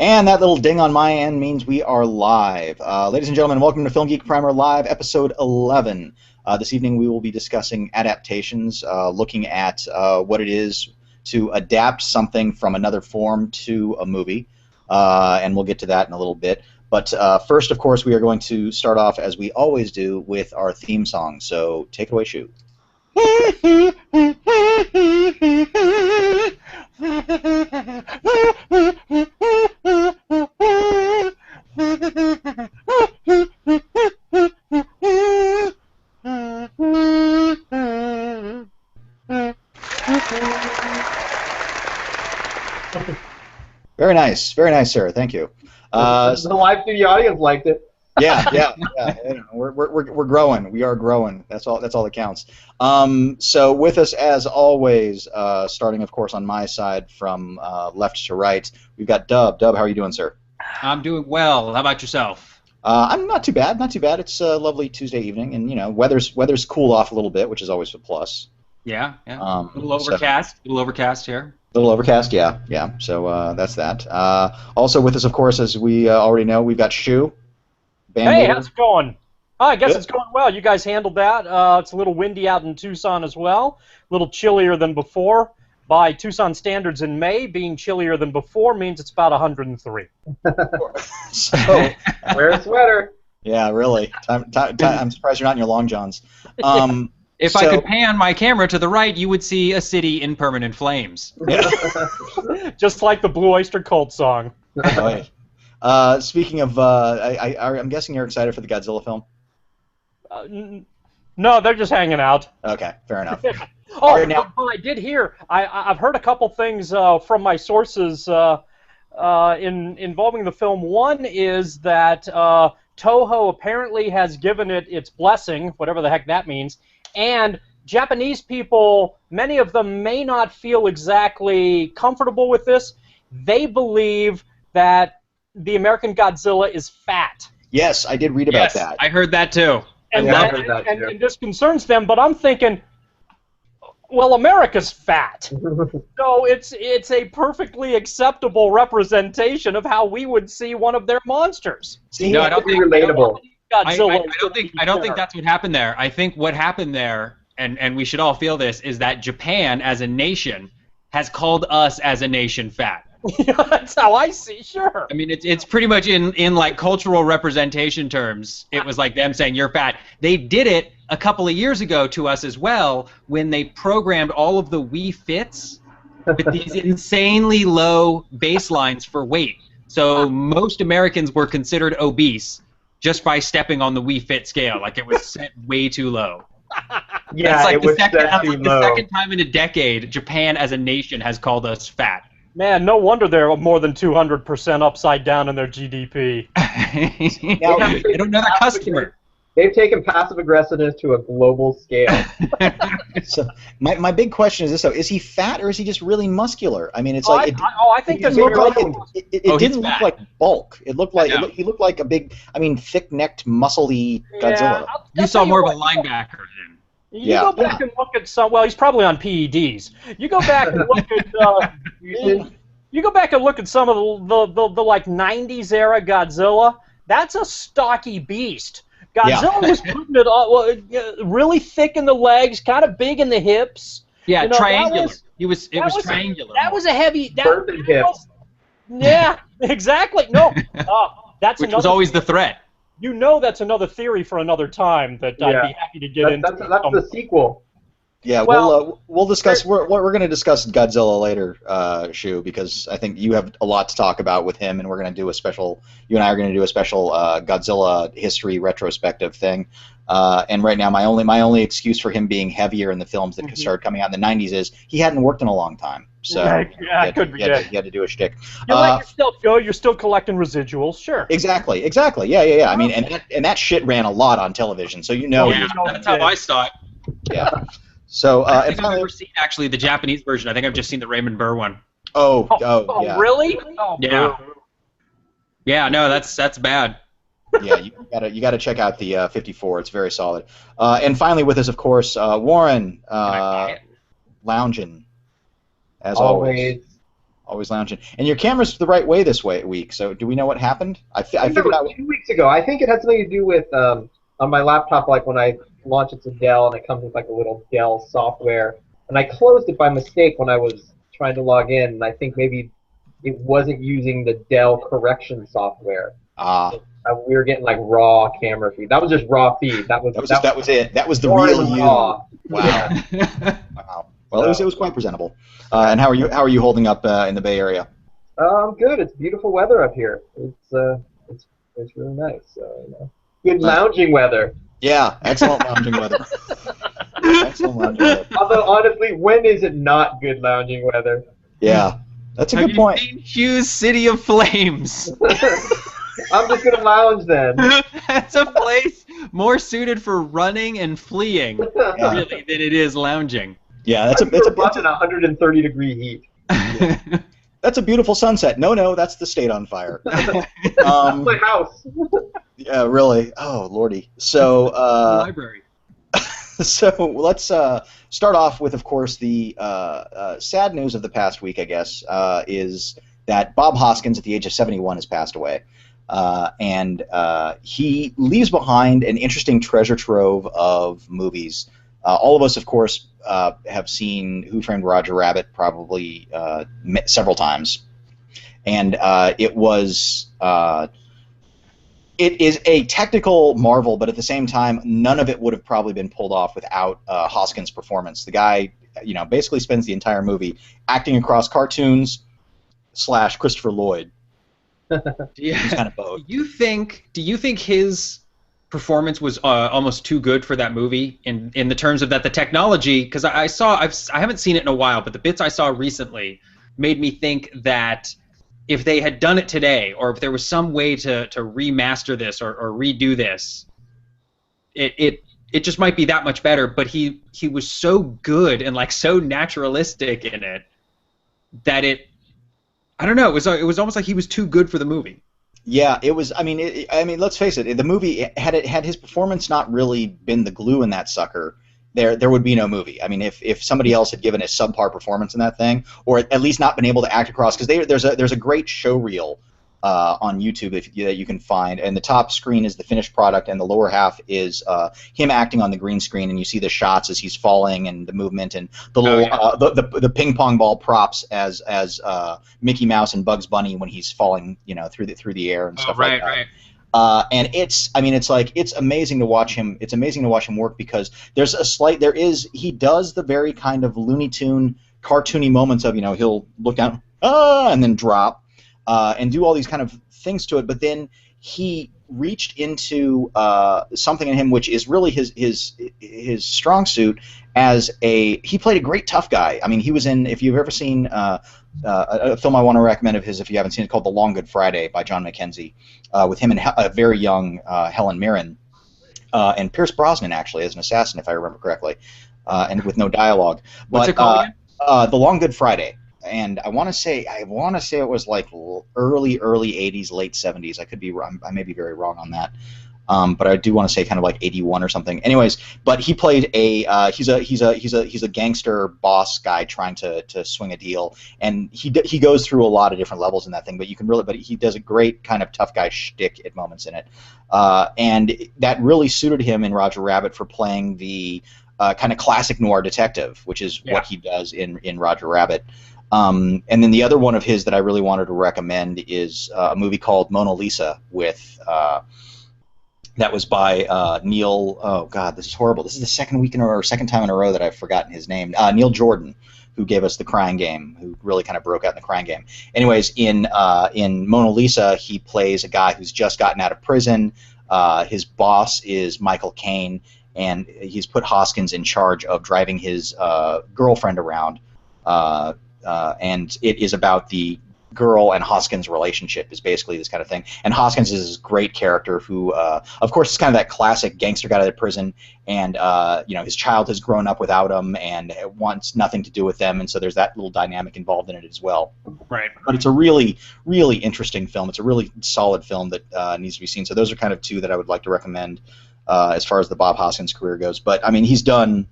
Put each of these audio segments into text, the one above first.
And that little ding on my end means we are live. Ladies and gentlemen, welcome to Film Geek Primer Live, episode 11. This evening we will be discussing adaptations, looking at what it is to adapt something from another form to a movie, and we'll get to that in a little bit. But first, of course, we are going to start off, as we always do, with our theme song. So take it away, Shu. Very nice, sir. Thank you. The live studio audience liked it. Yeah. We're growing. We are growing. That's all that counts. So with us, as always, starting, of course, on my side from left to right, we've got Dub. Dub, how are you doing, sir? I'm doing well. How about yourself? I'm not too bad. It's a lovely Tuesday evening, and weather's cooled off a little bit, which is always a plus. Yeah. A little overcast. A little overcast here. A little overcast, yeah. So that's that. Also with us, of course, as we already know, we've got Shu. Hey, how's it going? I guess it's going well. You guys handled that. It's a little windy out in Tucson as well. A little chillier than before. By Tucson standards in May, being chillier than before means it's about 103. So, wear a sweater. Yeah, really. I'm surprised you're not in your long johns. If I could pan my camera to the right, you would see a city in permanent flames. Yeah. Just like the Blue Oyster Cult song. Right. Speaking of, I'm guessing you're excited for the Godzilla film? No, they're just hanging out. Okay, fair enough. But I did hear, I've heard a couple things from my sources involving the film. One is that Toho apparently has given it its blessing, whatever the heck that means, and Japanese people, many of them may not feel exactly comfortable with this. They believe that the American Godzilla is fat. Yes, I did read about that. I heard that too. And this concerns them, but I'm thinking, well, America's fat. So it's a perfectly acceptable representation of how we would see one of their monsters. No, I don't think relatable. I don't think that's what happened there. I think what happened there, and we should all feel this, is that Japan as a nation has called us as a nation fat. That's how I see. Sure. I mean, it's pretty much in like cultural representation terms. It was like them saying you're fat. They did it a couple of years ago to us as well when they programmed all of the Wii Fits with these insanely low baselines for weight. So most Americans were considered obese just by stepping on the Wii Fit scale. Like it was set way too low. Yeah, that's like it was set too low. The second time in a decade Japan as a nation has called us fat. Man, no wonder they're more than 200% upside down in their GDP. They don't know their customer. They've taken passive aggressiveness to a global scale. So my big question is this, though: is he fat or is he just really muscular? I mean, it's I think that's it didn't look like bulk. It looked like he looked like a big, thick-necked, muscly Godzilla. You saw more of a linebacker then. You go back and look at some. Well, he's probably on PEDs. You go back and look at. You go back and look at some of the like '90s era Godzilla. That's a stocky beast. Godzilla was putting it really thick in the legs, kind of big in the hips. Yeah, triangular. It was triangular. That was a heavy. Yeah, exactly. No, which was always the threat. You know, that's another theory for another time that I'd be happy to get into. That's the sequel. Yeah, we'll discuss. We're going to discuss Godzilla later, Shu, because I think you have a lot to talk about with him, and we're going to do a special. You and I are going to do a special Godzilla history retrospective thing. And right now, my only excuse for him being heavier in the films that started coming out in the '90s is he hadn't worked in a long time. So he had to do a shtick. You like yourself, Joe. You're still collecting residuals, sure. Exactly. Yeah. I mean, and that shit ran a lot on television, so you know. Yeah, that's how I saw it. Yeah. So, I think I've never seen actually the Japanese version. I think I've just seen the Raymond Burr one. Oh, yeah. Really? Oh, yeah. Yeah, no, that's bad. Yeah, you gotta check out the 54. It's very solid. And finally, with us, of course, Warren, lounging as always. always lounging. And your camera's the right way this week. So do we know what happened? I think that figured was out. 2 weeks ago. I think it had something to do with on my laptop, like when I launch it to Dell and it comes with like a little Dell software, and I closed it by mistake when I was trying to log in, and I think maybe it wasn't using the Dell correction software. We were getting like raw camera feed. That was just raw feed. That was it. That was the more real than you. raw. Wow. Wow. Well, it was quite presentable. And how are you holding up in the Bay Area? Good. It's beautiful weather up here. It's really nice. So, good lounging weather. Yeah, excellent lounging weather. Excellent lounging weather. Although honestly, when is it not good lounging weather? Yeah, that's a good point. Have you seen Hugh's City of Flames? I'm just gonna lounge then. That's a place more suited for running and fleeing, really, than it is lounging. Yeah, that's a 130-degree heat. Yeah. That's a beautiful sunset. No, that's the state on fire. That's my house. Yeah, really. Oh, lordy. So, library. So let's start off with, of course, the sad news of the past week, I guess, is that Bob Hoskins, at the age of 71, has passed away. And he leaves behind an interesting treasure trove of movies. All of us, of course, have seen Who Framed Roger Rabbit probably several times. And it is a technical marvel, but at the same time, none of it would have probably been pulled off without Hoskins' performance. The guy, basically spends the entire movie acting across cartoons / Christopher Lloyd. Yeah. He's kind of both. Do you think his performance was almost too good for that movie in the terms of that the technology? Because I haven't seen it in a while, but the bits I saw recently made me think that if they had done it today, or if there was some way to remaster this or redo this, it just might be that much better. But he was so good and like so naturalistic in it that I don't know. It was almost like he was too good for the movie. Yeah, it was. I mean, let's face it. The movie had his performance not really been the glue in that sucker, there would be no movie. I mean, if somebody else had given a subpar performance in that thing, or at least not been able to act across, because there's a great show reel on YouTube that you can find, and the top screen is the finished product, and the lower half is him acting on the green screen, and you see the shots as he's falling and the movement and the little the ping pong ball props as Mickey Mouse and Bugs Bunny when he's falling through the air and stuff like that. Right. And it's amazing to watch him. It's amazing to watch him work because he does the very kind of Looney Tune cartoony moments of he'll look down and then drop and do all these kind of things to it. But then he reached into something in him which is really his strong suit he played a great tough guy. I mean, he was in, if you've ever seen a film I want to recommend of his, if you haven't seen it, called The Long Good Friday by John McKenzie, with him and a very young Helen Mirren, and Pierce Brosnan actually as an assassin, if I remember correctly, and with no dialogue. What's it called again? The Long Good Friday. And I want to say it was like early 80s, late 70s. I could be wrong. I may be very wrong on that. But I do want to say kind of like 81 or something. Anyways, but he played he's a gangster boss guy trying to swing a deal, and he goes through a lot of different levels in that thing. But he does a great kind of tough guy shtick at moments in it, and that really suited him in Roger Rabbit for playing the kind of classic noir detective, which is what he does in Roger Rabbit. And then the other one of his that I really wanted to recommend is a movie called Mona Lisa that was by Neil. Oh God, this is horrible. This is the second time in a row that I've forgotten his name. Neil Jordan, who gave us The Crying Game, who really kind of broke out in The Crying Game. Anyways, in Mona Lisa, he plays a guy who's just gotten out of prison. His boss is Michael Caine, and he's put Hoskins in charge of driving his girlfriend around. And it is about the girl and Hoskins' relationship is basically this kind of thing. And Hoskins is this great character who, of course, is kind of that classic gangster guy out of prison, and his child has grown up without him and wants nothing to do with them, and so there's that little dynamic involved in it as well. Right. But it's a really, really interesting film. It's a really solid film that needs to be seen. So those are kind of two that I would like to recommend as far as the Bob Hoskins career goes. But I mean, he's done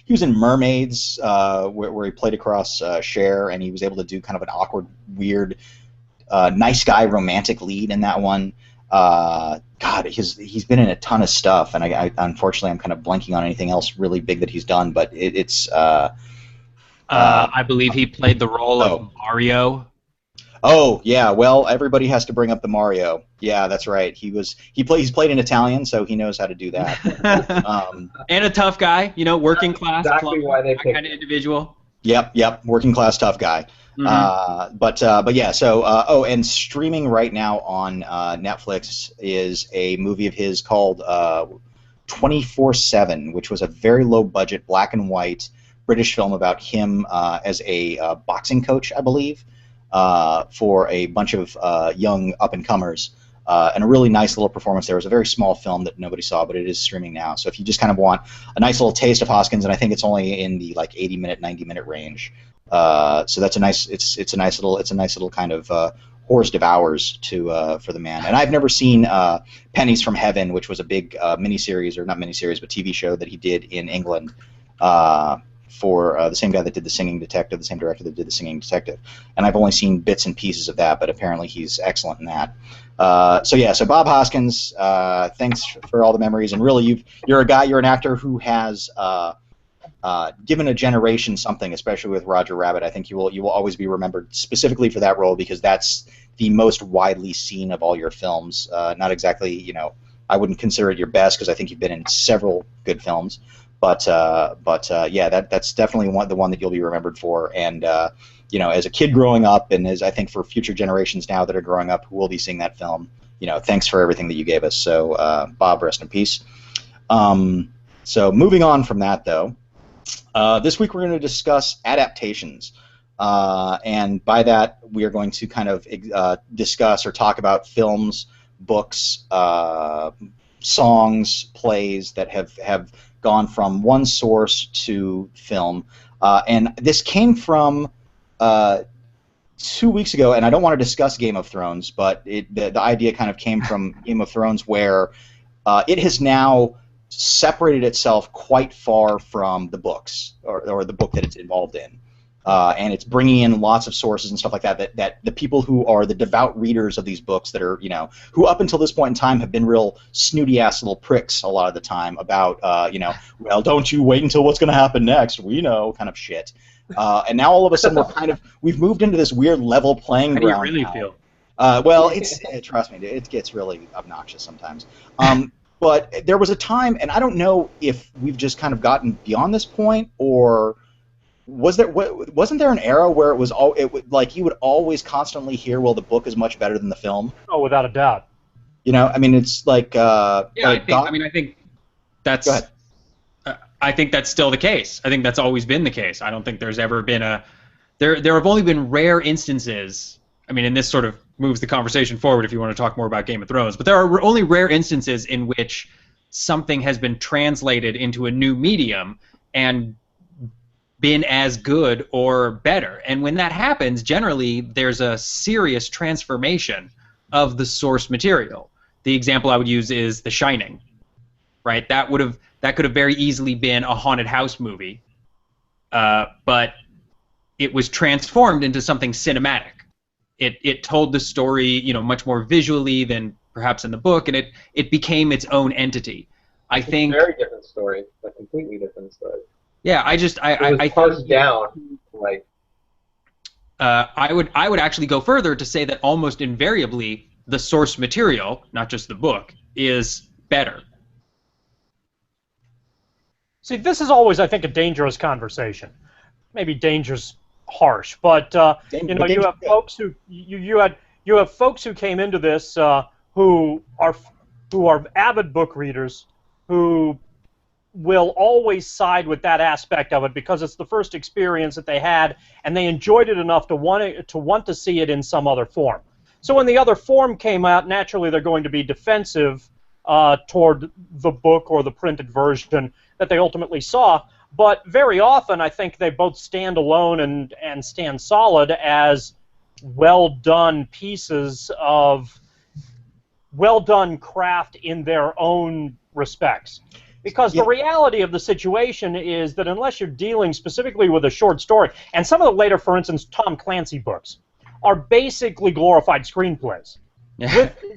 he was in Mermaids, where he played across Cher, and he was able to do kind of an awkward, weird, nice guy romantic lead in that one. God, he's been in a ton of stuff, and I unfortunately I'm kind of blanking on anything else really big that he's done, but it's. I believe he played the role of Mario. Oh yeah, well everybody has to bring up the Mario. Yeah, that's right. He's played in Italian, so he knows how to do that. And a tough guy, working class, exactly why they that picked kind of individual. Yep, working class tough guy. Mm-hmm. But yeah, so and streaming right now on Netflix is a movie of his called 24/7, which was a very low budget black and white British film about him as a boxing coach, I believe, for a bunch of young up-and-comers, and a really nice little performance there. It was a very small film that nobody saw, but it is streaming now. So if you just kind of want a nice little taste of Hoskins, and I think it's only in the 80-minute, 90-minute range. So that's a nice. It's a nice little kind of Horrors Devours for the man. And I've never seen Pennies from Heaven, which was a big miniseries, or not miniseries, but TV show that he did in England. For the same guy that did The Singing Detective, the same director that did The Singing Detective. And I've only seen bits and pieces of that, but apparently he's excellent in that. So Bob Hoskins, thanks for all the memories. And really, you're an actor who has given a generation something, especially with Roger Rabbit. I think you will always be remembered specifically for that role, because that's the most widely seen of all your films. Not exactly, I wouldn't consider it your best, because I think you've been in several good films. But yeah, that's definitely the one that you'll be remembered for. And as a kid growing up, and as I think for future generations now that are growing up who will be seeing that film, thanks for everything that you gave us. So Bob, rest in peace. So moving on from that, though, this week we're going to discuss adaptations. And by that, we are going to kind of discuss or talk about films, books, songs, plays that have gone from one source to film. And this came from 2 weeks ago, and I don't want to discuss Game of Thrones, but the idea kind of came from Game of Thrones, where it has now separated itself quite far from the books, or the book that it's involved in. And it's bringing in lots of sources and stuff like that the people who are the devout readers of these books that are, who up until this point in time have been real snooty-ass little pricks a lot of the time about, well, don't you wait until what's going to happen next, we know, kind of shit. And now all of a sudden we've moved into this weird level playing ground. How do you really feel? Well, trust me, it gets really obnoxious sometimes. But there was a time, and I don't know if we've just kind of gotten beyond this point, or wasn't there an era where you would always constantly hear, well, the book is much better than the film? Oh, without a doubt. It's like I think that's. Go ahead. I think that's still the case. I think that's always been the case. I don't think there's ever been there have only been rare instances. I mean, and this sort of moves the conversation forward if you want to talk more about Game of Thrones, but there are only rare instances in which something has been translated into a new medium and been as good or better. And when that happens, generally there's a serious transformation of the source material. The example I would use is The Shining, right? That could have very easily been a haunted house movie, but it was transformed into something cinematic. It told the story, much more visually than perhaps in the book, and it became its own entity. I think very different story, a completely different story. Yeah, I parsed down like. I would actually go further to say that almost invariably the source material, not just the book, is better. See, this is always, I think, a dangerous conversation. Maybe dangerous, harsh, but you have folks who you have folks who came into this who are avid book readers who will always side with that aspect of it because it's the first experience that they had, and they enjoyed it enough to want to see it in some other form. So when the other form came out, naturally they're going to be defensive toward the book or the printed version that they ultimately saw. But very often, I think they both stand alone and stand solid as well-done pieces of well-done craft in their own respects. Because the reality of the situation is that unless you're dealing specifically with a short story, and some of the later, for instance, Tom Clancy books are basically glorified screenplays.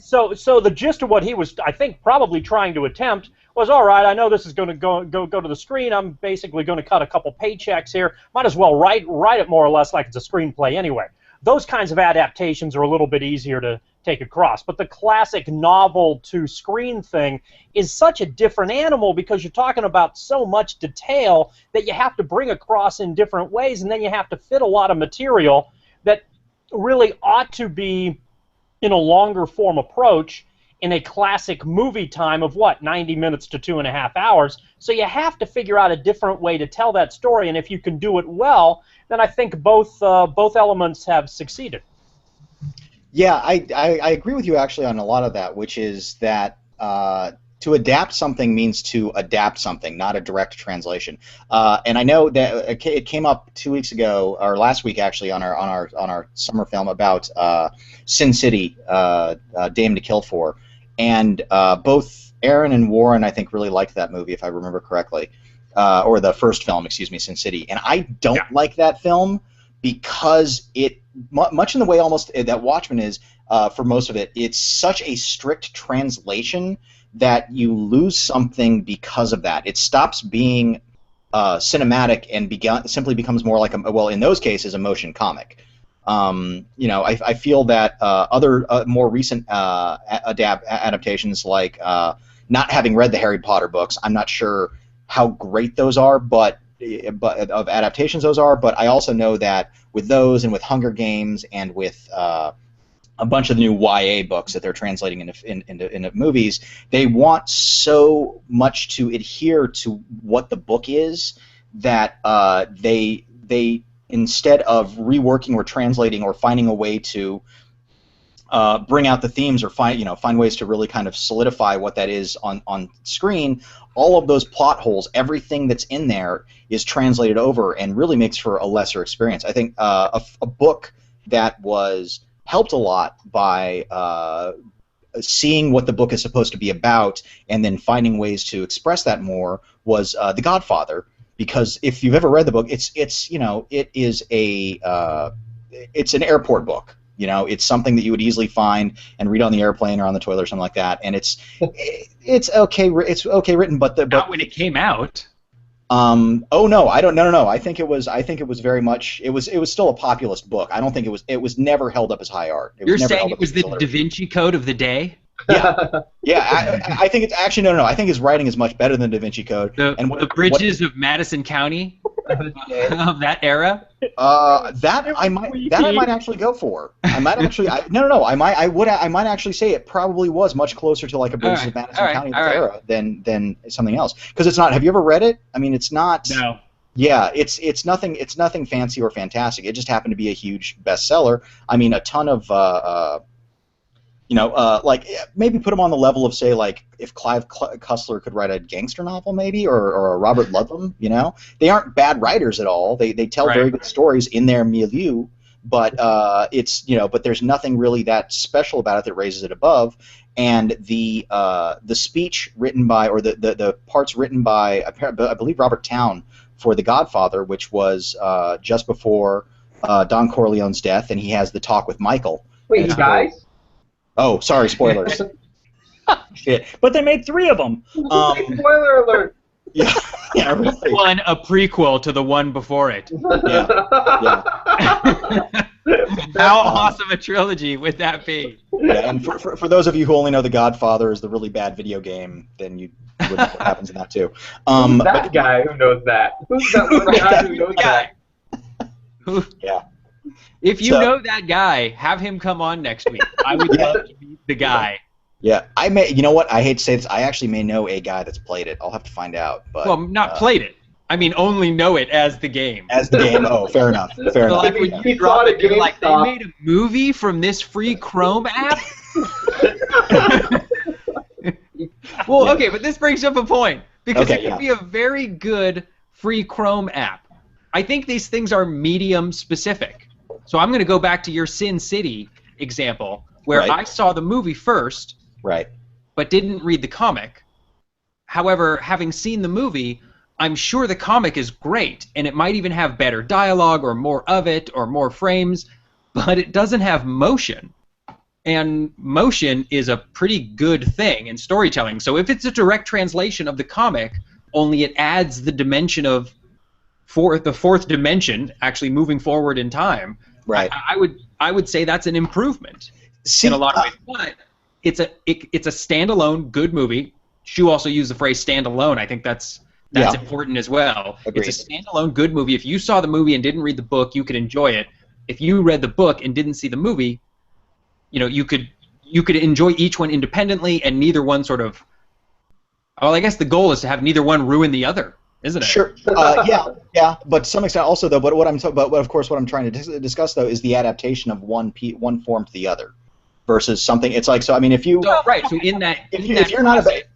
So the gist of what he was, I think, probably trying to attempt was, all right, I know this is going to go to the screen. I'm basically going to cut a couple paychecks here. Might as well write it more or less like it's a screenplay anyway. Those kinds of adaptations are a little bit easier to take across. But the classic novel to screen thing is such a different animal because you're talking about so much detail that you have to bring across in different ways, and then you have to fit a lot of material that really ought to be in a longer form approach in a classic movie time of, 90 minutes to 2.5 hours. So you have to figure out a different way to tell that story, and if you can do it well, then I think both elements have succeeded. Yeah, I agree with you actually on a lot of that, which is that to adapt something means to adapt something, not a direct translation. And I know that it came up 2 weeks ago, or last week actually, on our summer film about Sin City, Dame to Kill For, and both Aaron and Warren, I think, really liked that movie, if I remember correctly, or the first film, excuse me, Sin City. And I don't like that film because it, much in the way almost that Watchmen is, for most of it, it's such a strict translation that you lose something because of that. It stops being cinematic and simply becomes more like in those cases, a motion comic. I feel that other more recent adaptations, like not having read the Harry Potter books, I'm not sure how great those are, but of adaptations those are. But I also know that with those and with Hunger Games and with a bunch of the new YA books that they're translating into movies, they want so much to adhere to what the book is that they instead of reworking or translating or finding a way to bring out the themes or find ways to really kind of solidify what that is on screen, all of those plot holes, everything that's in there is translated over and really makes for a lesser experience. I think a book that was helped a lot by seeing what the book is supposed to be about and then finding ways to express that more was The Godfather. Because if you've ever read the book, it's an airport book. It's something that you would easily find and read on the airplane or on the toilet or something like that. And it's okay written, but not when it came out. Oh no, I don't. No. I think it was very much. It was still a populist book. I don't think it was. It was never held up as high art. You're saying it was the Da Vinci Code of the day? Yeah. I think it's actually no. I think his writing is much better than Da Vinci Code. The bridges of Madison County of that era. That I might actually go for. I might actually. I might actually say it probably was much closer to like a bridges of Madison County era than something else. Because it's not. Have you ever read it? I mean, it's not. No. Yeah, it's nothing fancy or fantastic. It just happened to be a huge bestseller. I mean, a ton of like maybe put him on the level of, say, like if Clive Cussler could write a gangster novel, maybe, or a Robert Ludlum. They aren't bad writers at all. They tell very good stories in their milieu, but but there's nothing really that special about it that raises it above. And the speech written by, or the parts written by, I believe, Robert Towne for The Godfather, which was just before Don Corleone's death, and he has the talk with Michael. Wait, he dies? Oh, sorry, spoilers. Shit. But they made 3 of them. Spoiler alert. Yeah, really. One, a prequel to the one before it. Yeah. How awesome a trilogy would that be? Yeah, and for those of you who only know The Godfather is the really bad video game, then you would know what happens in that too. Who's that guy who knows that? Who's that one guy who knows that? Yeah. If you know that guy, have him come on next week. I would love to meet the guy. Yeah, I may. You know what? I hate to say this. I actually may know a guy that's played it. I'll have to find out. But not played it. I mean, only know it as the game. As the game. Oh, fair enough. Fair enough. Like when you drop it, you're like, they made a movie from this free Chrome app. Well, okay, but this brings up a point because it could be a very good free Chrome app. I think these things are medium specific. So I'm going to go back to your Sin City example, where I saw the movie first, right, but didn't read the comic. However, having seen the movie, I'm sure the comic is great, and it might even have better dialogue or more of it or more frames, but it doesn't have motion. And motion is a pretty good thing in storytelling. So if it's a direct translation of the comic, only it adds the dimension of the fourth dimension, actually moving forward in time. Right. I would say that's an improvement in a lot of ways. But it's a standalone good movie. Shu also used the phrase standalone. I think that's important as well. Agreed. It's a standalone good movie. If you saw the movie and didn't read the book, you could enjoy it. If you read the book and didn't see the movie, you could enjoy each one independently, and neither one sort of. Well, I guess the goal is to have neither one ruin the other, isn't it? Sure. Yeah. But to some extent, also though. But of course, what I'm trying to discuss though is the adaptation of one form to the other, versus something. It's like, so. I mean, if you. So, right. So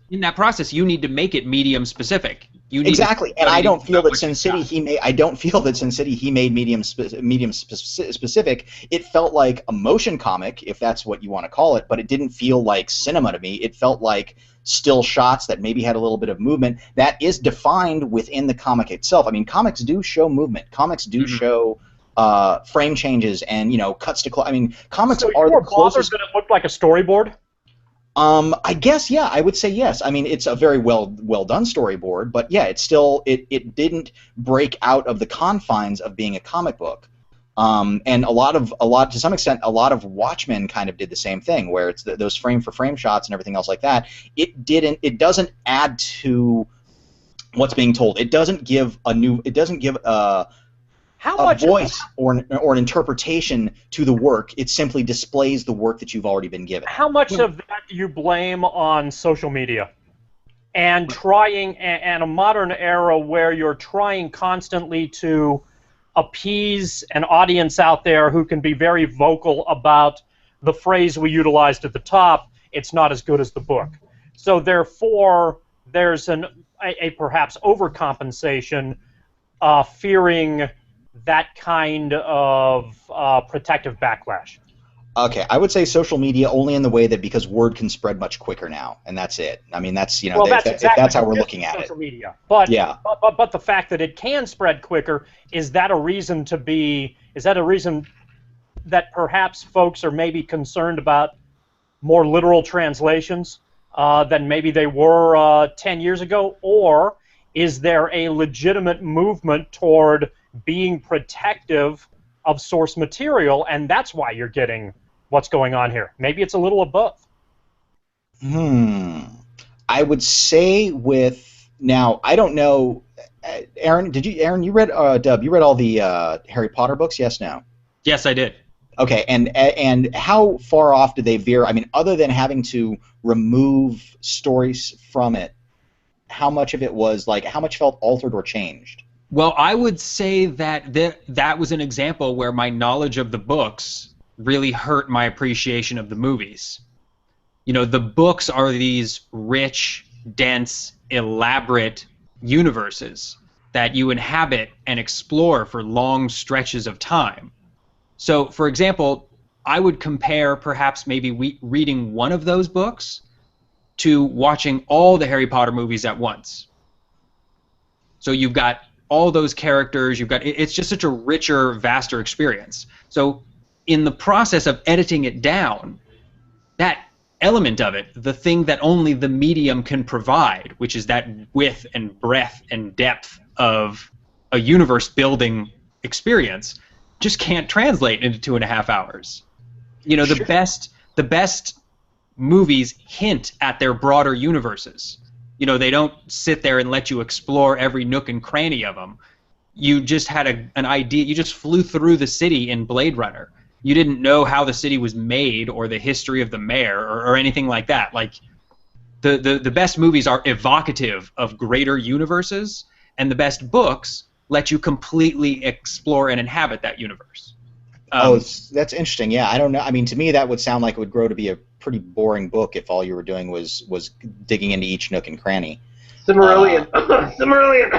in that process, you need to make it medium specific. Exactly, and I don't feel that Sin City he made medium specific. It felt like a motion comic, if that's what you want to call it, but it didn't feel like cinema to me. It felt like still shots that maybe had a little bit of movement that is defined within the comic itself. I mean, comics do show movement. Comics do show frame changes and cuts to. I mean, comics are the closest. So you were bothered that it looked like a storyboard? I guess, yeah, I would say yes. I mean, it's a very well done storyboard, but yeah, it's still it didn't break out of the confines of being a comic book. And to some extent, a lot of Watchmen kind of did the same thing, where it's those frame for frame shots and everything else like that. It doesn't add to what's being told. It doesn't give a voice or an interpretation to the work. It simply displays the work that you've already been given. How much of that do you blame on social media and and a modern era where you're trying constantly to appease an audience out there who can be very vocal about the phrase we utilized at the top, it's not as good as the book. So therefore, there's a perhaps overcompensation, fearing that kind of protective backlash. Okay, I would say social media only in the way that because word can spread much quicker now, and that's it. I mean, that's that's how we're looking at social media. But yeah. But the fact that it can spread quicker, is that a reason that perhaps folks are maybe concerned about more literal translations than maybe they were 10 years ago, or is there a legitimate movement toward being protective of source material, and that's why you're getting what's going on here? Maybe it's a little of both. I would say now, I don't know. Aaron, you read Dub? You read all the Harry Potter books? Yes, no? Yes, I did. Okay, and how far off did they veer? I mean, other than having to remove stories from it, how much of it was how much felt altered or changed? Well, I would say that that was an example where my knowledge of the books really hurt my appreciation of the movies. The books are these rich, dense, elaborate universes that you inhabit and explore for long stretches of time. So, for example, I would compare perhaps maybe reading one of those books to watching all the Harry Potter movies at once. So you've got all those characters, it's just such a richer, vaster experience. So in the process of editing it down, that element of it, the thing that only the medium can provide, which is that width and breadth and depth of a universe building experience, just can't translate into 2.5 hours. Sure. The best movies hint at their broader universes. They don't sit there and let you explore every nook and cranny of them. You just had an idea. You just flew through the city in Blade Runner. You didn't know how the city was made or the history of the mayor or anything like that. The best movies are evocative of greater universes, and the best books let you completely explore and inhabit that universe. That's interesting. Yeah, I don't know. I mean, to me, that would sound like it would grow to be a pretty boring book if all you were doing was digging into each nook and cranny. Silmarillion. Silmarillion.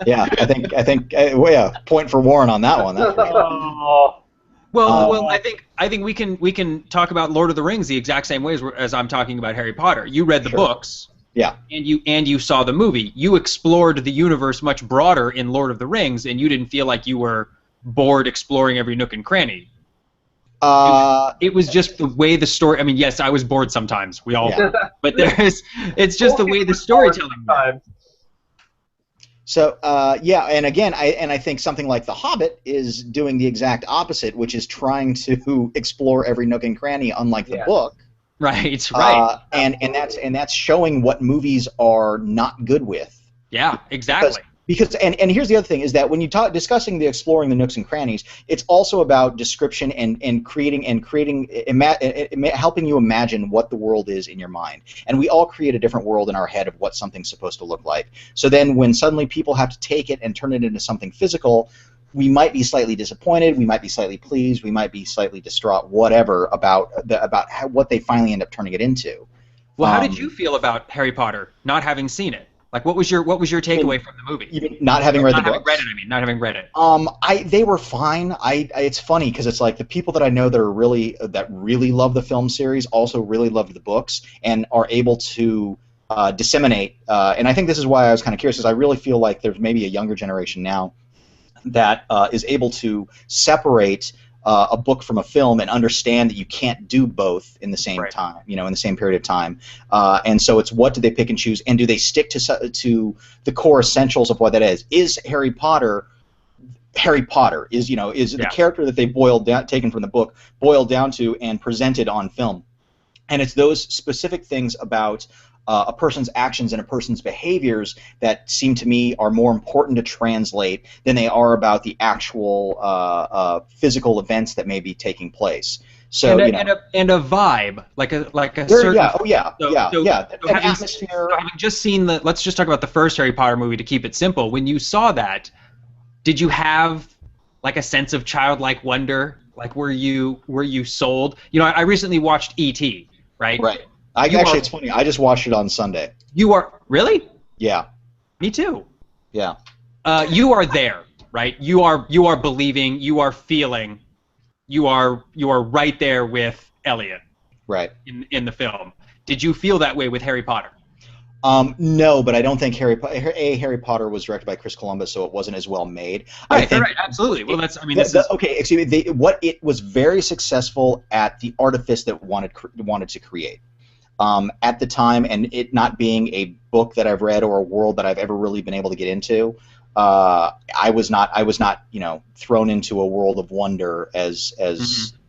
Yeah, I think. Point for Warren on that one. That's for sure. Well, I think we can talk about Lord of the Rings the exact same way as I'm talking about Harry Potter. You read the Sure. books, Yeah. and you saw the movie. You explored the universe much broader in Lord of the Rings, and you didn't feel like you were bored exploring every nook and cranny. It was just the way the story. I mean, yes, I was bored sometimes. We all were, but it's just the way the storytelling worked. So yeah, and again, I think something like The Hobbit is doing the exact opposite, which is trying to explore every nook and cranny, unlike the book. Right, right. And that's showing what movies are not good with. Yeah, exactly. Because here's the other thing is that when you talk discussing the exploring the nooks and crannies, it's also about description and helping you imagine what the world is in your mind. And we all create a different world in our head of what something's supposed to look like. So then when suddenly people have to take it and turn it into something physical, we might be slightly disappointed, we might be slightly pleased, we might be slightly distraught, whatever, about what they finally end up turning it into. Well, how did you feel about Harry Potter not having seen it? Like, what was your takeaway from the movie? Even not having read the books? Not having read it. They were fine. It's funny because it's like the people that I know that really love the film series also really loved the books and are able to disseminate. And I think this is why I was kind of curious, because I really feel like there's maybe a younger generation now that is able to separate a book from a film and understand that you can't do both in the same time, in the same period of time. And so it's what do they pick and choose, and do they stick to the core essentials of what that is? Is Harry Potter? Is the character that they taken from the book boiled down to and presented on film? And it's those specific things about a person's actions and a person's behaviors that seem to me are more important to translate than they are about the actual physical events that may be taking place. So and a vibe, like a certain an atmosphere. So having just seen let's just talk about the first Harry Potter movie to keep it simple. When you saw that, did you have like a sense of childlike wonder? Like were you sold? I recently watched E.T. Right. It's funny. I just watched it on Sunday. You are really? Yeah. Me too. Yeah. You are there, right? You are believing. You are feeling. You are right there with Elliot. Right. In the film. Did you feel that way with Harry Potter? No, but I don't think Harry Potter was directed by Chris Columbus, so it wasn't as well made. Right, absolutely. Well, it was very successful at the artifice that wanted to create. At the time, and it not being a book that I've read or a world that I've ever really been able to get into, I was not thrown into a world of wonder as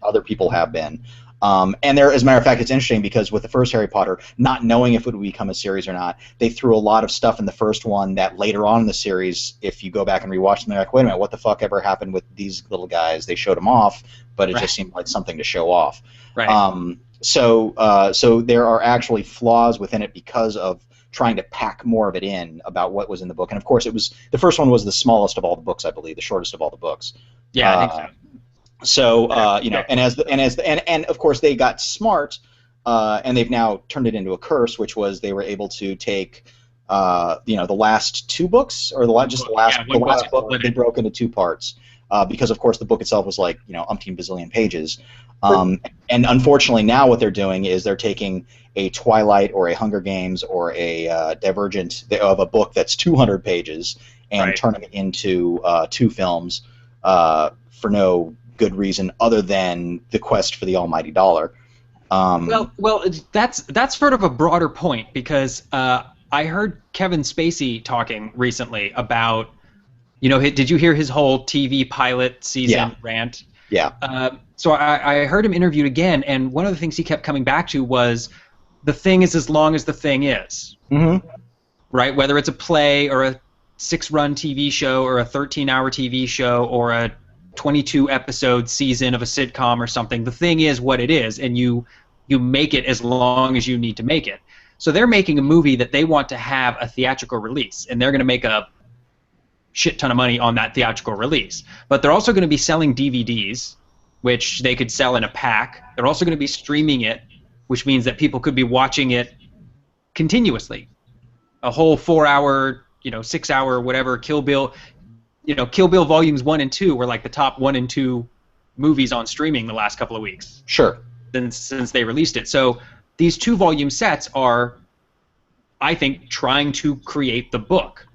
other people have been. And there, as a matter of fact, it's interesting because with the first Harry Potter, not knowing if it would become a series or not, they threw a lot of stuff in the first one that later on in the series, if you go back and rewatch them, they're like, wait a minute, what the fuck ever happened with these little guys? They showed them off, but it just seemed like something to show off. Right. So there are actually flaws within it because of trying to pack more of it in about what was in the book. And of course, the first one was the smallest of all the books, I believe, the shortest of all the books. Yeah, I think so. And of course they got smart, and they've now turned it into a curse, which was they were able to take the last two books or the last book they broke into two parts. Because of course the book itself was like umpteen bazillion pages, and unfortunately now what they're doing is they're taking a Twilight or a Hunger Games or a Divergent of a book that's 200 pages and turning it into two films for no good reason other than the quest for the almighty dollar. Well, that's sort of a broader point because I heard Kevin Spacey talking recently about. Did you hear his whole TV pilot season rant? Yeah. So I heard him interviewed again, and one of the things he kept coming back to was the thing is as long as the thing is. Mm-hmm. Right? Whether it's a play or a 6-run TV show or a 13-hour TV show or a 22-episode season of a sitcom or something, the thing is what it is, and you make it as long as you need to make it. So they're making a movie that they want to have a theatrical release, and they're going to make a shit ton of money on that theatrical release. But they're also going to be selling DVDs, which they could sell in a pack. They're also going to be streaming it, which means that people could be watching it continuously. A whole 4-hour, 6-hour, whatever, Kill Bill. Kill Bill volumes 1 and 2 were like the top 1 and 2 movies on streaming the last couple of weeks. Sure. Since they released it. So these 2-volume sets are, I think, trying to create the book.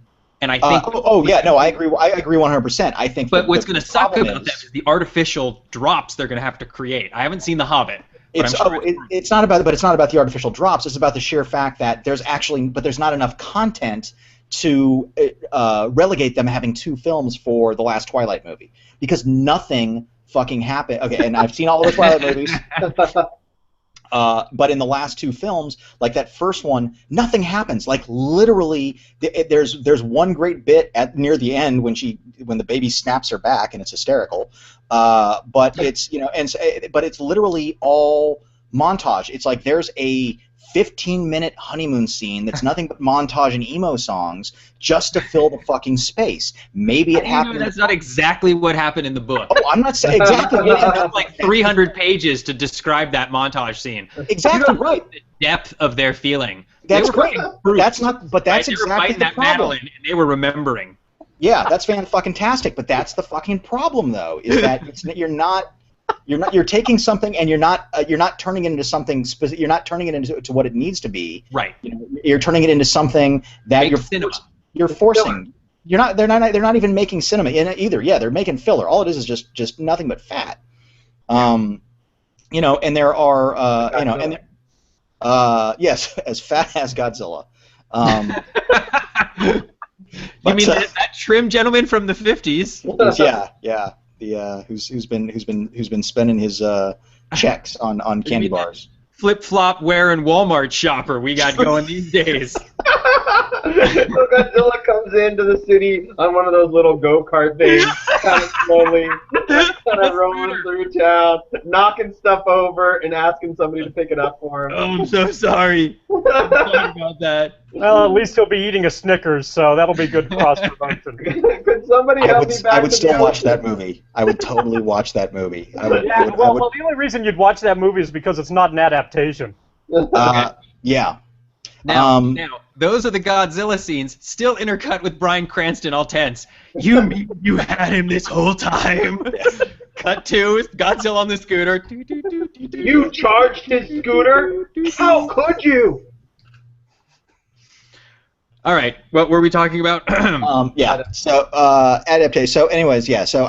And I think I agree 100%. I think but what's going to suck about that is the artificial drops they're going to have to create. I haven't seen The Hobbit. It's not about the artificial drops. It's about the sheer fact that there's not enough content to relegate them having 2 films for the last Twilight movie, because nothing fucking happened. Okay, and I've seen all of the Twilight movies. But in the last 2 films, like that first one, nothing happens. Like literally, there's one great bit near the end when the baby snaps her back and it's hysterical. But it's but it's literally all montage. It's like there's a 15-minute honeymoon scene that's nothing but montage and emo songs just to fill the fucking space. Maybe it happened. That's not exactly what happened in the book. Oh, I'm not saying exactly. It's like 300 pages to describe that montage scene. Exactly right. The depth of their feeling. That's great. That's not. But that's exactly the problem. And they were remembering. Yeah, that's fan-fucking-tastic. But that's the fucking problem, though, is that you're taking something and you're not turning it into something specific. You're not turning it into what it needs to be. Right. You're turning it into something that you're forcing. They're not even making cinema in it either. Yeah, they're making filler. All it is just nothing but fat. And there are yes, as fat as Godzilla. You mean that trim gentleman from the 50s? Yeah. Who's been spending his checks on candy bars. Flip-flop wearing Walmart shopper we got going these days. So Godzilla comes into the city on one of those little go-kart things, kind of slowly, kind of rolling through town, knocking stuff over and asking somebody to pick it up for him. Oh, I'm so sorry. I'm sorry about that. Well, at least he'll be eating a Snickers, so that'll be good cross-promotion. Could somebody help me back I would still watch that movie. I would totally watch that movie. The only reason you'd watch that movie is because it's not an adaptation. Yeah. Now, those are the Godzilla scenes, still intercut with Bryan Cranston all tense. You mean you had him this whole time? Cut to Godzilla on the scooter. You charged his scooter? How could you? All right, what were we talking about? So adaptation. So, anyways, yeah. So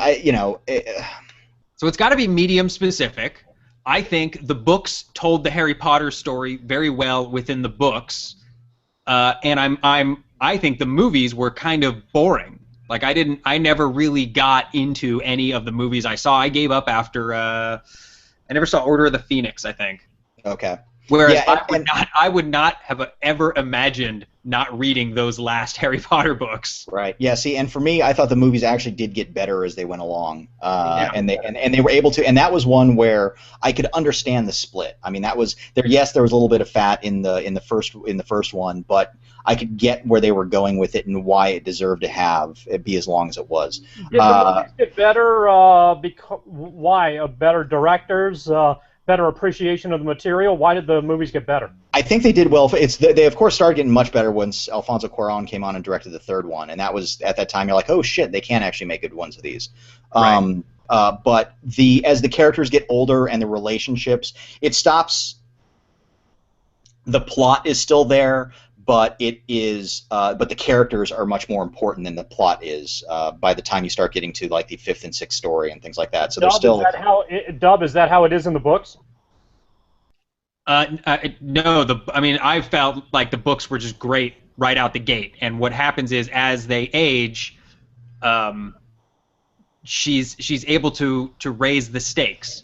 So it's got to be medium specific. I think the books told the Harry Potter story very well within the books, and I think the movies were kind of boring. Like I never really got into any of the movies I saw. I gave up after I never saw Order of the Phoenix, I think. Okay. Whereas I would not have ever imagined not reading those last Harry Potter books. Right. Yeah. See, and for me, I thought the movies actually did get better as they went along, and they were able to. And that was one where I could understand the split. I mean, that was there. Yes, there was a little bit of fat in the first one, but I could get where they were going with it and why it deserved to have it be as long as it was. Did the movies get better? Why? Better directors. Better appreciation of the material. Why did the movies get better? I think they did well. They of course started getting much better once Alfonso Cuarón came on and directed the third one, and that was at that time you're like, oh shit, they can actually make good ones of these. Right. But as the characters get older and the relationships, it stops. The plot is still there, but it is. But the characters are much more important than the plot is by the time you start getting to like the fifth and sixth story and things like that. So there's still. Is that how it is in the books? No, I felt like the books were just great right out the gate, and what happens is as they age, she's able to raise the stakes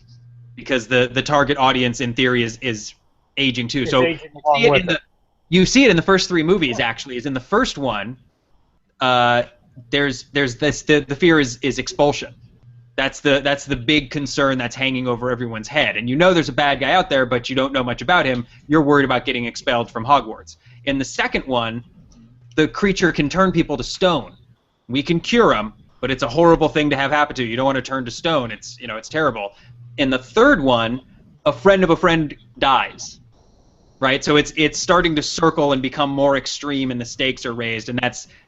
because the target audience in theory is aging too. So you see it in the first three movies. Actually, is in the first one. There's this the fear is expulsion. That's the big concern that's hanging over everyone's head. And you know there's a bad guy out there, but you don't know much about him. You're worried about getting expelled from Hogwarts. In the second one, the creature can turn people to stone. We can cure them, but it's a horrible thing to have happen to you. You don't want to turn to stone. It's terrible. In the third one, a friend of a friend dies. Right? So it's starting to circle and become more extreme, and the stakes are raised, and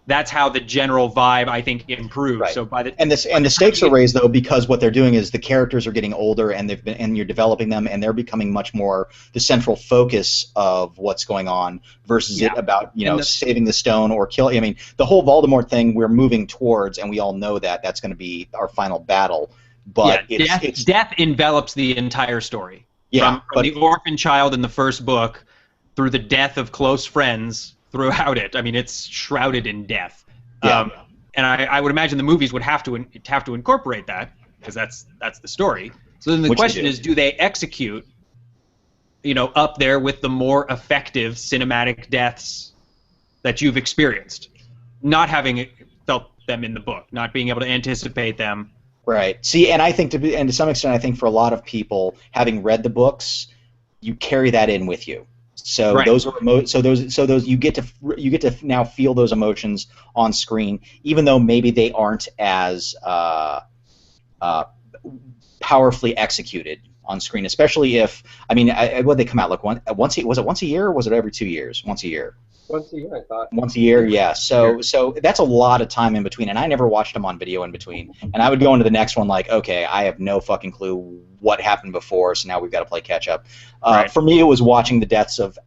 that's how the general vibe, I think, improves. Right. So by the and the stakes are raised though because what they're doing is the characters are getting older and you're developing them and they're becoming much more the central focus of what's going on versus it about saving the stone or killing. I mean, the whole Voldemort thing we're moving towards, and we all know that that's going to be our final battle. But death envelops the entire story. Yeah, from the orphan child in the first book through the death of close friends throughout it. I mean, it's shrouded in death. Yeah. And I would imagine the movies would have to incorporate that because that's the story. So then the question is, do they execute, up there with the more effective cinematic deaths that you've experienced, not having felt them in the book, not being able to anticipate them. Right. See, and I think to some extent, I think for a lot of people, having read the books, you carry that in with you. So those are you get to now feel those emotions on screen, even though maybe they aren't as powerfully executed on screen. Especially if what they come out like once a year or was it every 2 years? Once a year. Once a year, I thought. Once a year, yeah. So that's a lot of time in between, and I never watched them on video in between. And I would go into the next one like, okay, I have no fucking clue what happened before, so now we've got to play catch up. For me, it was watching the deaths of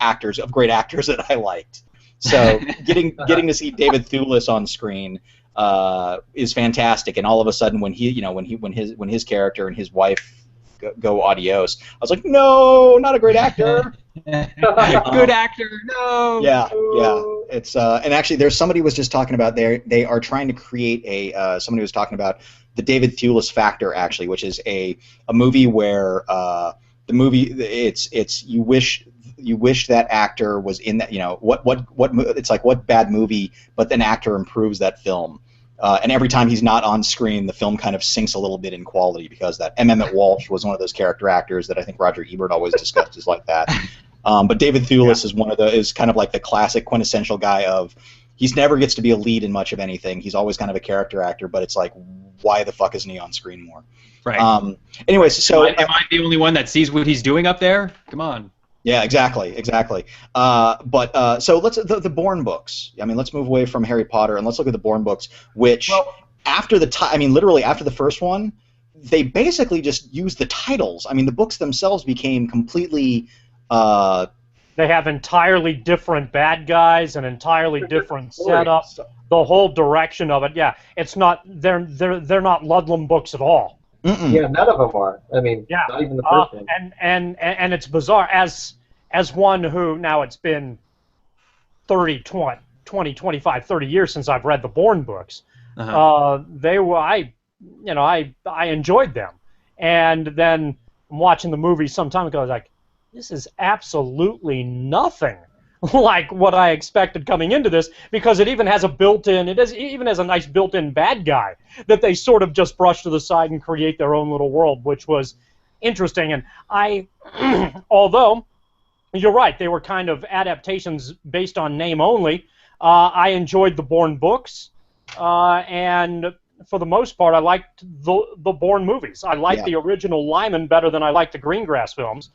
great actors that I liked. So getting to see David Thewlis on screen is fantastic. And all of a sudden, when his character and his wife go adios, I was like, no, not a great actor. Good actor, no. Yeah. It's and actually, there's somebody was just talking about they are trying to create somebody was talking about the David Thewlis factor actually, which is a movie where the movie it's you wish that actor was in that what it's like what bad movie, but an actor improves that film. And every time he's not on screen, the film kind of sinks a little bit in quality because that M. Emmett Walsh was one of those character actors that I think Roger Ebert always discussed as like that. But David Thewlis is kind of like the classic quintessential guy of he never gets to be a lead in much of anything. He's always kind of a character actor, but it's like, why the fuck isn't he on screen more? Right. Anyways, so am I the only one that sees what he's doing up there? Come on. Yeah, exactly. So let's the Bourne books. I mean, let's move away from Harry Potter and let's look at the Bourne books, which literally after the first one, they basically just used the titles. I mean, the books themselves became completely. They have entirely different bad guys, an entirely different setup. The whole direction of it, it's not. They're not Ludlum books at all. Mm-mm. Yeah, none of them are. I mean, not even the first one. And it's bizarre. As one who now it's been 30, 20, 25, 30 years since I've read the Bourne books. They were I enjoyed them, and then watching the movie some time ago, I was like, this is absolutely nothing like what I expected coming into this, because it even has a a nice built-in bad guy that they sort of just brush to the side and create their own little world, which was interesting. And although you're right, they were kind of adaptations based on name only, I enjoyed the Bourne books, and for the most part, I liked the Bourne movies. I liked the original Lyman better than I liked the Greengrass films.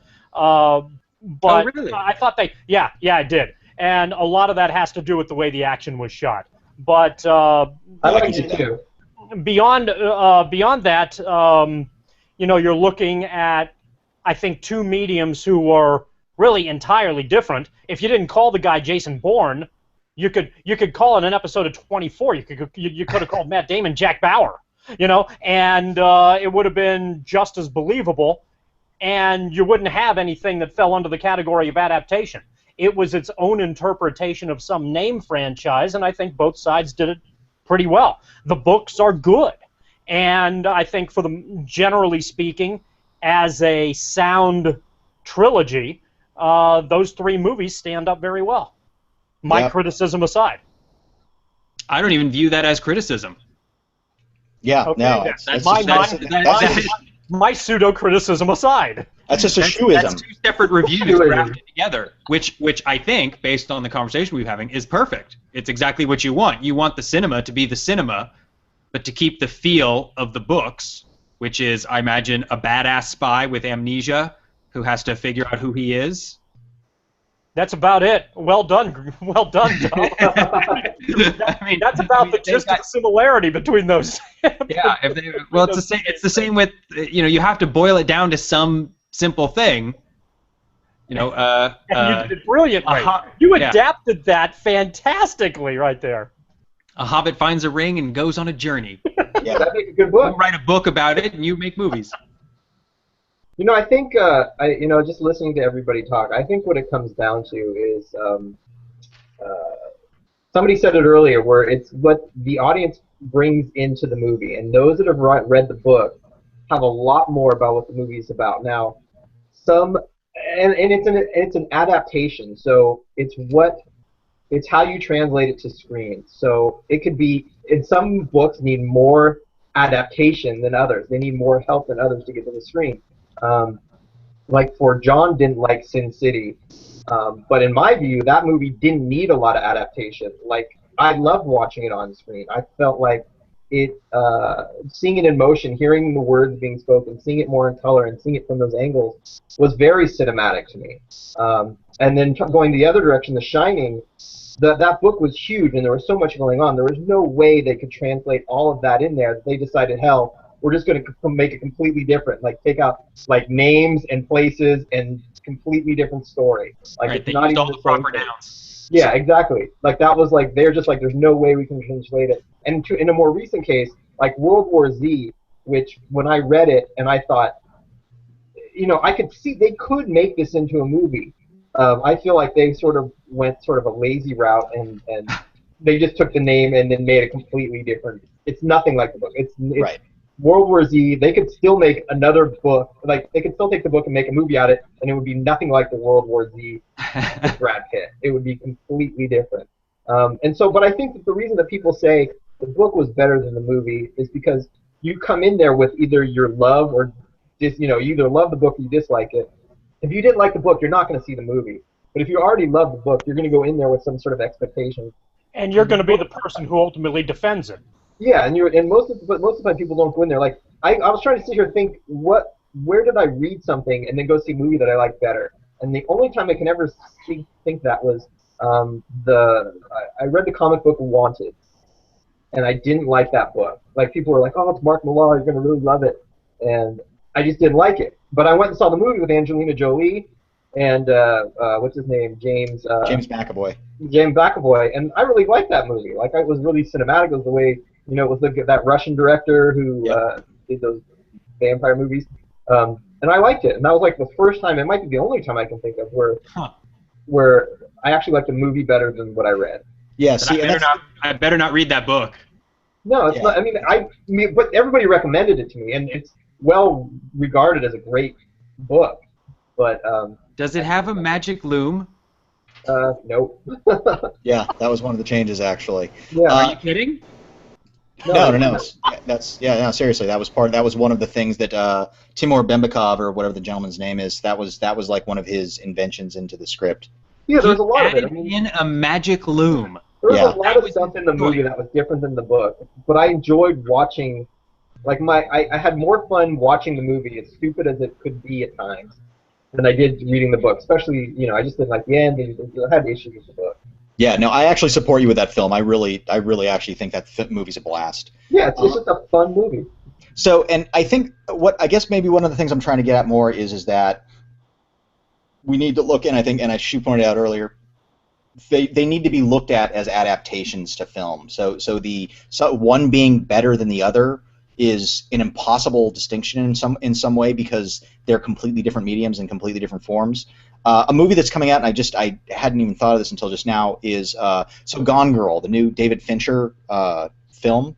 But really? I thought I did. And a lot of that has to do with the way the action was shot. But I liked it too. Beyond that, you're looking at, I think, two mediums who were really entirely different. If you didn't call the guy Jason Bourne, you could call it an episode of 24. You could have called Matt Damon Jack Bauer, and it would have been just as believable. And you wouldn't have anything that fell under the category of adaptation. It was its own interpretation of some name franchise, and I think both sides did it pretty well. The books are good, and I think generally speaking, as a sound trilogy, those three movies stand up very well. My criticism aside. I don't even view that as criticism. Yeah, okay, no. My pseudo-criticism aside. That's just a shoeism. That's two separate reviews grafted together, which I think, based on the conversation we're having, is perfect. It's exactly what you want. You want the cinema to be the cinema, but to keep the feel of the books, which is, I imagine, a badass spy with amnesia who has to figure out who he is. That's about it. Well done. Well done, Tom. I mean, That's about the gist of the similarity between those. Yeah, well, it's the same with you have to boil it down to some simple thing. And you did it brilliantly. You adapted that fantastically right there. A hobbit finds a ring and goes on a journey. Yeah, that'd make a good book. You write a book about it, and you make movies. I think just listening to everybody talk, I think what it comes down to is somebody said it earlier, where it's what the audience brings into the movie, and those that have read the book have a lot more about what the movie is about. Now, it's an adaptation, so it's how you translate it to screen. So it could be, in some books need more adaptation than others. They need more help than others to get to the screen. Like for John didn't like Sin City, but in my view, that movie didn't need a lot of adaptation. Like, I loved watching it on screen. I felt like seeing it in motion, hearing the words being spoken, seeing it more in color, and seeing it from those angles was very cinematic to me. And then going the other direction, The Shining, that book was huge, and there was so much going on. There was no way they could translate all of that in there. They decided, hell, we're just going to make it completely different. Like, take out names and places and completely different story. Like, right, it's they not used even all the the proper same thing. nouns. Yeah, exactly. Like, that was like, they're just like, there's no way we can translate it. And in a more recent case, like World War Z, which when I read it and I thought, I could see they could make this into a movie. I feel like they sort of went sort of a lazy route, and they just took the name and then made it completely different. It's nothing like the book. It's Right. World War Z. They could still make another book. Like, they could still take the book and make a movie out of it, and it would be nothing like the World War Z with Brad Pitt. It would be completely different. But I think that the reason that people say the book was better than the movie is because you come in there with either your love or you either love the book or you dislike it. If you didn't like the book, you're not going to see the movie. But if you already love the book, you're going to go in there with some sort of expectation. And you're going to be the person who ultimately defends it. Yeah, and most of the time people don't go in there. Like, I was trying to sit here and think, where did I read something and then go see a movie that I like better? And the only time I can ever think that was I read the comic book Wanted, and I didn't like that book. Like, people were like, oh, it's Mark Millar, you're going to really love it. And I just didn't like it. But I went and saw the movie with Angelina Jolie and, what's his name, James McAvoy. James McAvoy, and I really liked that movie. Like, it was really cinematic. It was the way, it was that Russian director who did those vampire movies. And I liked it. And that was like the first time, it might be the only time I can think of where I actually liked a movie better than what I read. Yeah, I better not read that book. No, it's not. I mean, but everybody recommended it to me, and it's well regarded as a great book. But does it have a magic loom? Nope. Yeah, that was one of the changes, actually. Yeah. Are you kidding? No. Seriously, that was one of the things that Timur Bembikov, or whatever the gentleman's name is, that was like one of his inventions into the script. Yeah, there's a lot of it. Added in a magic loom. There was a lot of stuff in the movie that was different than the book, but I enjoyed watching. Like, I had more fun watching the movie, as stupid as it could be at times, than I did reading the book. Especially, I just didn't like the ending. I had issues with the book. Yeah, no, I actually support you with that film. I really actually think that movie's a blast. Yeah, it's just a fun movie. So, and I think I guess maybe one of the things I'm trying to get at more is that we need to look, and I think, and as Shu pointed out earlier, they need to be looked at as adaptations to film. So one being better than the other is an impossible distinction in some way, because they're completely different mediums and completely different forms. A movie that's coming out, and I hadn't even thought of this until just now, is Gone Girl, the new David Fincher film,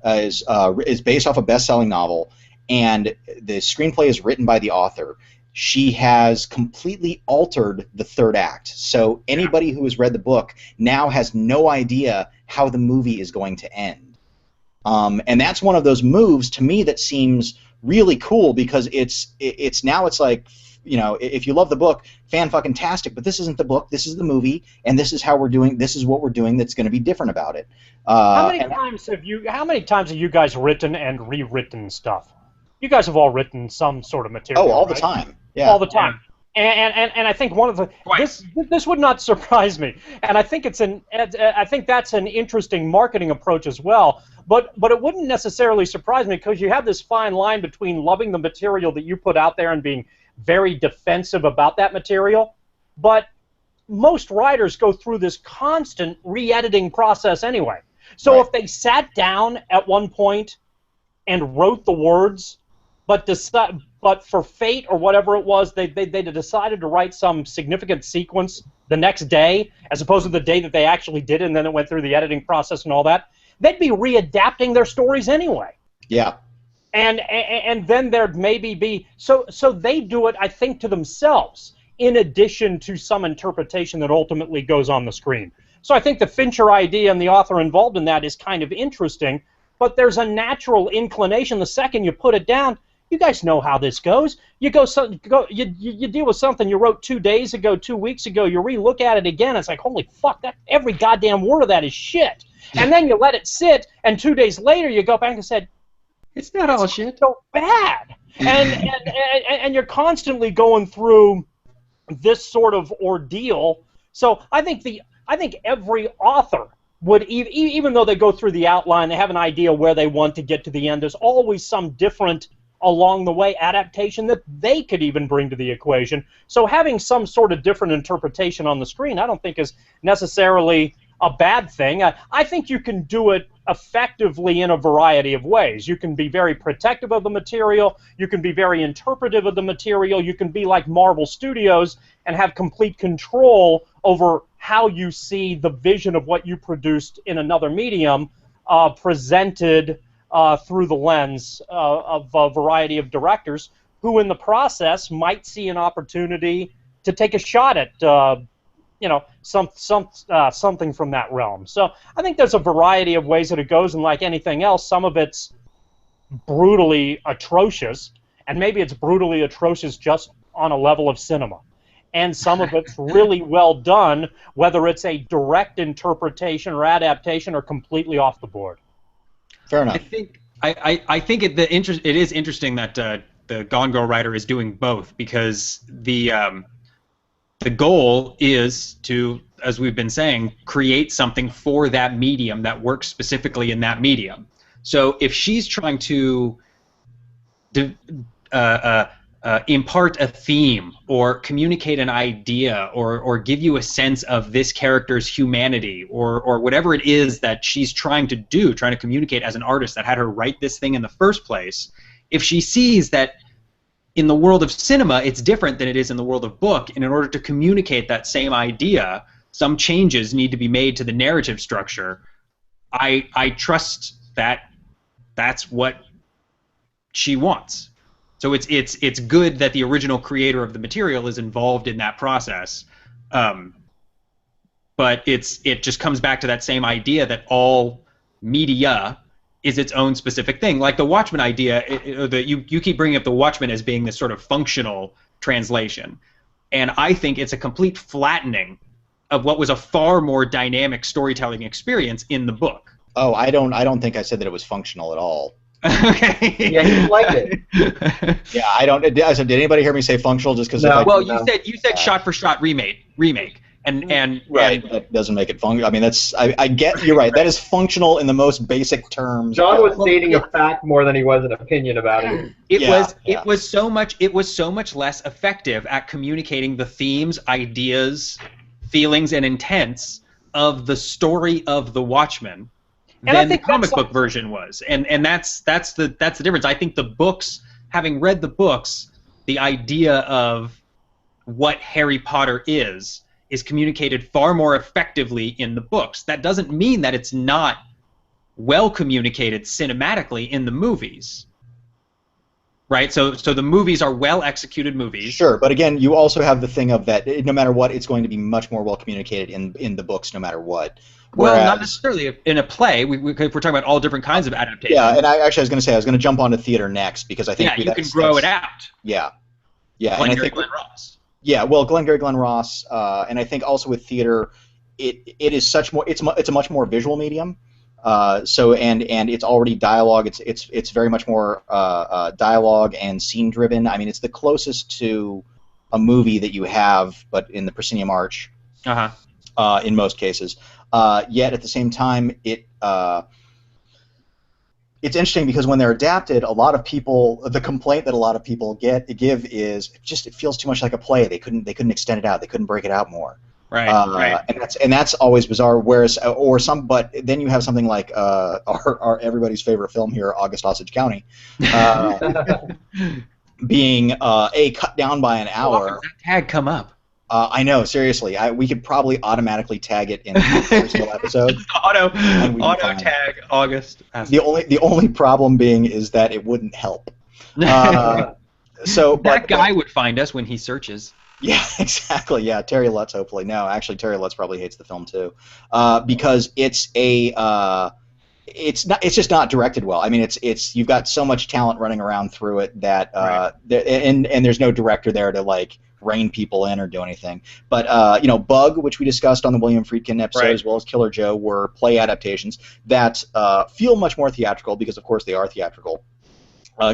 is based off a best-selling novel, and the screenplay is written by the author. She has completely altered the third act. So anybody who has read the book now has no idea how the movie is going to end. And that's one of those moves to me that seems really cool, because it's like, if you love the book, fan-fucking-tastic, but this isn't the book, this is the movie, and this is what we're doing that's going to be different about it. How many times have you guys written and rewritten stuff? You guys have all written some sort of material. Oh, all right? the time. Yeah. All the time. And I think one of the this would not surprise me, and I think that's an interesting marketing approach as well. But it wouldn't necessarily surprise me because you have this fine line between loving the material that you put out there and being very defensive about that material. But most writers go through this constant re-editing process anyway. So if they sat down at one point and wrote the words, but for fate or whatever it was, they decided to write some significant sequence the next day, as opposed to the day that they actually did it, and then it went through the editing process and all that, they'd be readapting their stories anyway. Yeah. And then there'd maybe be so they do it, I think, to themselves, in addition to some interpretation that ultimately goes on the screen. So I think the Fincher idea and the author involved in that is kind of interesting, but there's a natural inclination the second you put it down. You guys know how this goes. You deal with something you wrote 2 days ago, 2 weeks ago. You re-look at it again. It's like, holy fuck! That every goddamn word of that is shit. And then you let it sit, and 2 days later you go back and said, "It's not all shit. So bad." And you're constantly going through this sort of ordeal. So I think every author would, even though they go through the outline, they have an idea where they want to get to the end. There's always some different along the way adaptation that they could even bring to the equation. So having some sort of different interpretation on the screen, I don't think is necessarily a bad thing. I think you can do it effectively in a variety of ways. You can be very protective of the material. You can be very interpretive of the material. You can be like Marvel Studios and have complete control over how you see the vision of what you produced in another medium presented through the lens of a variety of directors who in the process might see an opportunity to take a shot at something from that realm. So I think there's a variety of ways that it goes, and like anything else, some of it's brutally atrocious, and maybe it's brutally atrocious just on a level of cinema. And some of it's really well done, whether it's a direct interpretation or adaptation or completely off the board. Fair enough. I think it is interesting that the Gone Girl writer is doing both, because the goal is to, as we've been saying, create something for that medium that works specifically in that medium. So if she's trying to impart a theme or communicate an idea or give you a sense of this character's humanity or whatever it is that she's trying to do, trying to communicate as an artist that had her write this thing in the first place, if she sees that in the world of cinema it's different than it is in the world of book, and in order to communicate that same idea, some changes need to be made to the narrative structure, I trust that that's what she wants. So it's good that the original creator of the material is involved in that process, but it just comes back to that same idea that all media is its own specific thing. Like the Watchmen idea, you keep bringing up the Watchmen as being this sort of functional translation, and I think it's a complete flattening of what was a far more dynamic storytelling experience in the book. Oh, I don't think I said that it was functional at all. Okay. Yeah, you liked it. Yeah, I don't. I said, did anybody hear me say functional just because? No. Well, you said shot for shot remake, and right. That doesn't make it functional. I mean, I get. You're right. That is functional in the most basic terms. John was stating a fact more than he was an opinion about it. It was so much less effective at communicating the themes, ideas, feelings, and intents of the story of the Watchmen than the comic book version was, and that's the difference. I think the books, having read the books, the idea of what Harry Potter is communicated far more effectively in the books. That doesn't mean that it's not well communicated cinematically in the movies, right? So the movies are well executed movies. Sure, but again, you also have the thing of that no matter what, it's going to be much more well communicated in the books, no matter what. Well, not necessarily. In a play, if we're talking about all different kinds of adaptations. Yeah, and I was going to jump onto theater next because I think you can grow it out. Yeah, Glengarry Glen Ross. Yeah, well, Glengarry Glen Ross, and I think also with theater, it is such more. It's a much more visual medium. So and it's already dialogue. It's very much more dialogue and scene driven. I mean, it's the closest to a movie that you have, but in the proscenium arch. In most cases. Yet at the same time, it's interesting because when they're adapted, a lot of people, the complaint that a lot of people give is just it feels too much like a play. They couldn't extend it out. They couldn't break it out more. Right. Right. And that's always bizarre. Whereas but then you have something like our everybody's favorite film here, August Osage County, being cut down by an hour. How does that tag come up? I know, seriously. We could probably automatically tag it in every single episode. auto tag August. The only problem being is that it wouldn't help. That guy would find us when he searches. Yeah, exactly. Yeah, Terry Lutz. Hopefully, no. Actually, Terry Lutz probably hates the film too, because it's just not directed well. I mean, it's you've got so much talent running around through it that and there's no director there to like rein people in or do anything. But Bug, which we discussed on the William Friedkin episode, as well as Killer Joe, were play adaptations that feel much more theatrical because, of course, they are theatrical.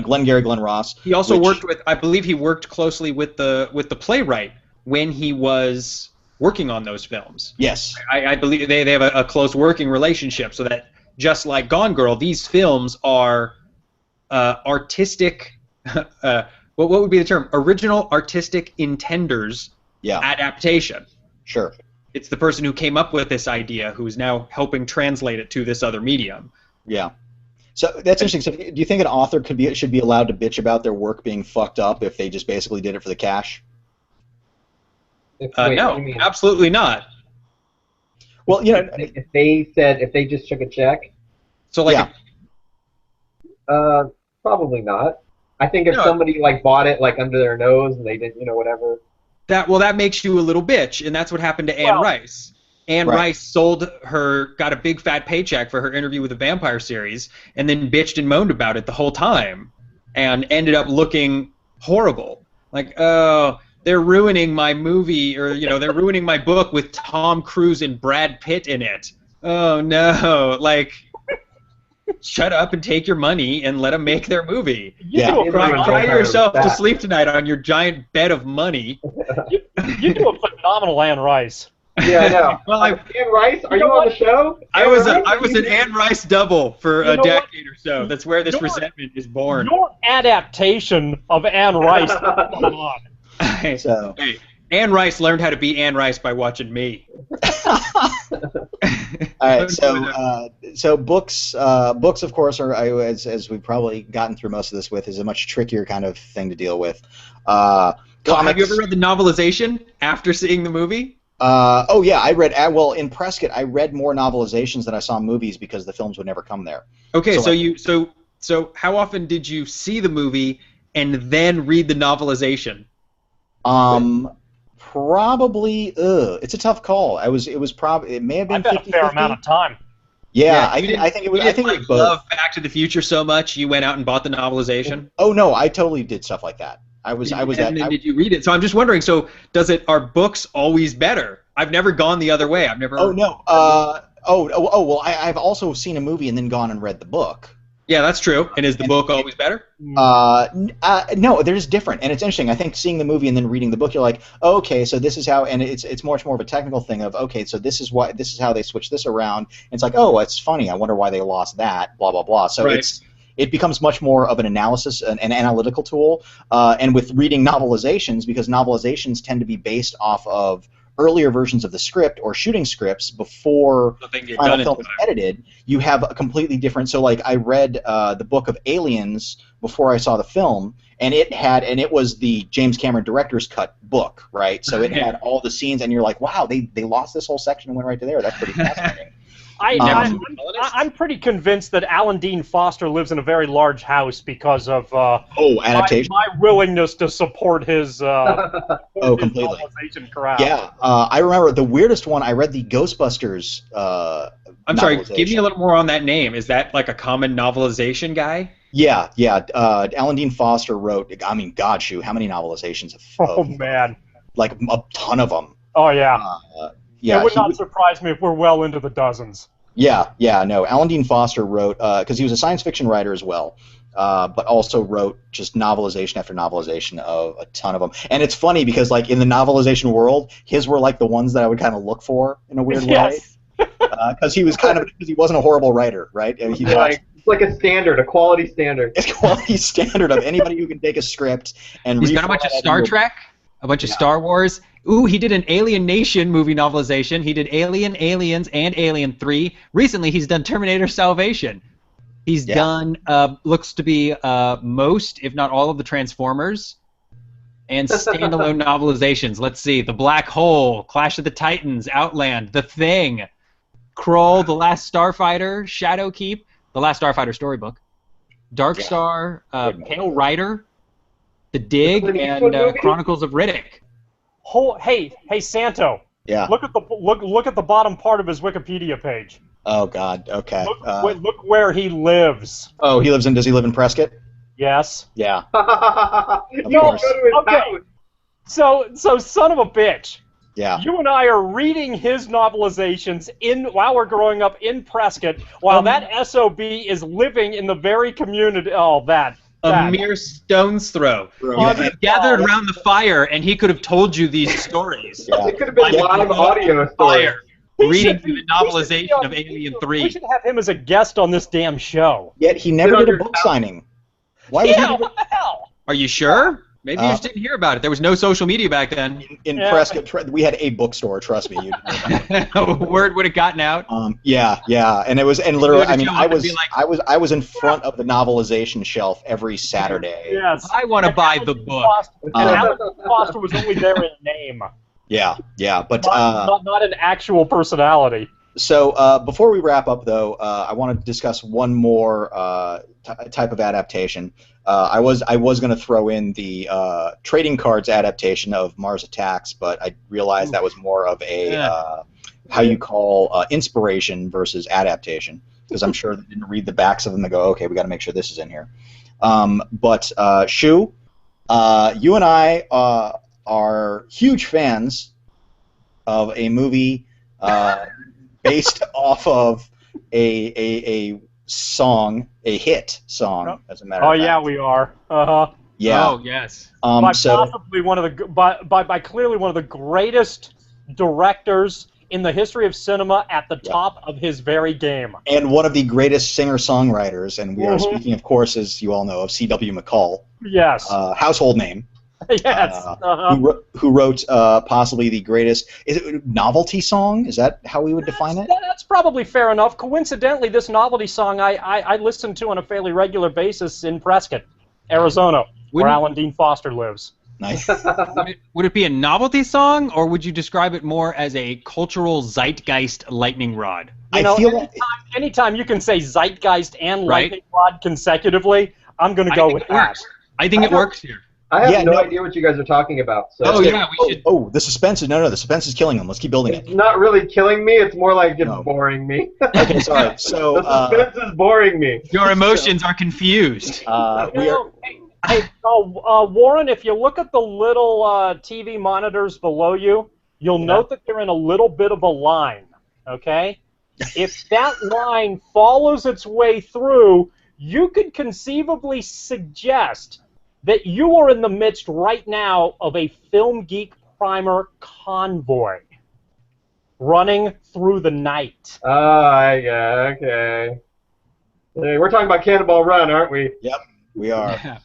Glenn Ross. He also worked with. I believe he worked closely with the playwright when he was working on those films. Yes. I believe they have a close working relationship, so that just like Gone Girl, these films are artistic. What would be the term? Original artistic intenders adaptation. Sure. It's the person who came up with this idea who is now helping translate it to this other medium. Yeah. So that's interesting. So do you think an author should be allowed to bitch about their work being fucked up if they just basically did it for the cash? No, absolutely not. Well, if they just took a check. So like. Probably not. I think if somebody like bought it like under their nose and they didn't, whatever. That makes you a little bitch, and that's what happened to Anne Rice. Anne Rice got a big fat paycheck for her interview with the Vampire series, and then bitched and moaned about it the whole time, and ended up looking horrible. Like, oh, they're ruining my movie, or they're ruining my book with Tom Cruise and Brad Pitt in it. Oh no, like. Shut up and take your money and let them make their movie. Cry yourself to sleep tonight on your giant bed of money. You do a phenomenal Anne Rice. Yeah, I know. Well, Anne Rice, are you on the show? I was an Anne Rice double for a decade or so. That's where this resentment is born. Your adaptation of Anne Rice. Hey, Anne Rice learned how to be Anne Rice by watching me. All right, so books, of course, are as we've probably gotten through most of this with, is a much trickier kind of thing to deal with. Have you ever read the novelization after seeing the movie? Oh yeah, I read. Well, in Prescott, I read more novelizations than I saw movies because the films would never come there. Okay, so how often did you see the movie and then read the novelization? Probably. It's a tough call. It may have been. I bet a fair amount of time. Yeah, I think it was. I think it was both. Love Back to the Future so much you went out and bought the novelization. Oh no, I totally did stuff like that. Did you read it? So I'm just wondering. So are books always better? I've never gone the other way. I've never. Oh no. Well, I've also seen a movie and then gone and read the book. Yeah, that's true. And is the book always better? No, they're just different, and it's interesting. I think seeing the movie and then reading the book, you're like, oh, okay, so this is how, and it's much more of a technical thing of, okay, so this is how they switch this around. And it's like, oh, it's funny. I wonder why they lost that. Blah blah blah. So it becomes much more of an analysis, an analytical tool. And with reading novelizations, because novelizations tend to be based off of earlier versions of the script or shooting scripts before the final film is edited, you have a completely different. So, like, I read the book of Aliens before I saw the film, and it was the James Cameron director's cut book, right? So it had all the scenes, and you're like, wow, they lost this whole section and went right to there. That's pretty fascinating. I'm pretty convinced that Alan Dean Foster lives in a very large house because of adaptation. My willingness to support his completely novelization crowd. Yeah, I remember the weirdest one. I read the Ghostbusters. I'm sorry. Give me a little more on that name. Is that like a common novelization guy? Yeah. Alan Dean Foster wrote. I mean, God, shoot, how many novelizations? Man, like a ton of them. Oh yeah. Yeah, it would not surprise me if we're well into the dozens. Yeah, no. Alan Dean Foster wrote, because he was a science fiction writer as well, but also wrote just novelization after novelization of a ton of them. And it's funny because, like, in the novelization world, his were like the ones that I would kind of look for in a weird way. Because he wasn't a horrible writer, right? I mean, it's like a standard, a quality standard. It's a quality standard of anybody who can take a script and. He's got a bunch of Star Trek, a bunch of Star Wars. Ooh, he did an Alien Nation movie novelization. He did Alien, Aliens, and Alien 3. Recently, he's done Terminator Salvation. He's done, looks to be most, if not all, of the Transformers. And standalone novelizations. Let's see. The Black Hole, Clash of the Titans, Outland, The Thing, Krull, The Last Starfighter, Shadowkeep, The Last Starfighter storybook, Dark Star, Pale Rider, The Dig, and Chronicles of Riddick. Hey, Santo. Yeah. Look at the bottom part of his Wikipedia page. Oh God. Okay. Look where he lives. Oh, does he live in Prescott? Yes. Yeah. Okay. So son of a bitch. Yeah. You and I are reading his novelizations while we're growing up in Prescott, while that SOB is living in the very community. Oh, a mere stone's throw. You gathered around the fire, and he could have told you these stories. Yeah. It could have been live audio stories. Reading through the novelization of Alien 3. We should have him as a guest on this damn show. Yet he never did a book signing. Why was what the hell? Are you sure? Maybe you just didn't hear about it. There was no social media back then. In Prescott, we had a bookstore. Trust me. Word would have gotten out. Yeah, and it was, and literally, I mean, I was in front of the novelization shelf every Saturday. Yes. I want to buy the book. And Alan Foster was only there in name. Yeah, but not an actual personality. So before we wrap up, though, I want to discuss one more type of adaptation. I was going to throw in the trading cards adaptation of Mars Attacks, but I realized that was more of a how you call inspiration versus adaptation, because I'm sure they didn't read the backs of them and go, okay, we got to make sure this is in here. But Shu, you and I are huge fans of a movie based off of a song, a hit song, as a matter of fact. Oh yeah, we are. Yeah. Oh yes. Possibly one of the by clearly one of the greatest directors in the history of cinema, at the top of his very game. And one of the greatest singer-songwriters, and we are speaking, of course, as you all know, of C.W. McCall. Yes. Household name. Yes. Who wrote possibly the greatest? Is it novelty song? Is that how we would define it? That's probably fair enough. Coincidentally, this novelty song I listen to on a fairly regular basis in Prescott, Arizona, where Alan Dean Foster lives. Nice. Would it be a novelty song, or would you describe it more as a cultural zeitgeist lightning rod? Anytime you can say zeitgeist and lightning rod consecutively, I'm going to go with that. I think it works here. I have no idea what you guys are talking about. So. We should. Oh, the suspense is the suspense is killing them. Let's keep building it. It's not really killing me. It's more like just boring me. Okay, sorry. So the suspense is boring me. Your emotions are confused. Warren, if you look at the little TV monitors below you, you'll note that they're in a little bit of a line. Okay, if that line follows its way through, you could conceivably suggest that you are in the midst right now of a Film Geek Primer convoy running through the night. Yeah, okay. Hey, we're talking about Cannonball Run, aren't we? Yep, we are.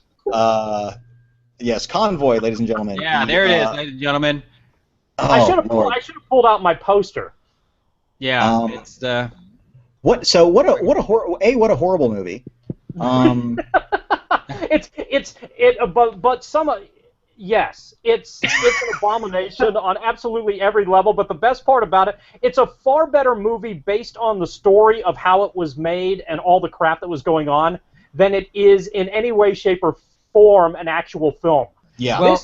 Yes, convoy, ladies and gentlemen. Yeah, there it is, ladies and gentlemen. I should have pulled out my poster. Yeah, it's what a horrible movie. Yes, it's an abomination on absolutely every level, but the best part about it, it's a far better movie based on the story of how it was made and all the crap that was going on than it is in any way, shape, or form an actual film. Yeah. Well,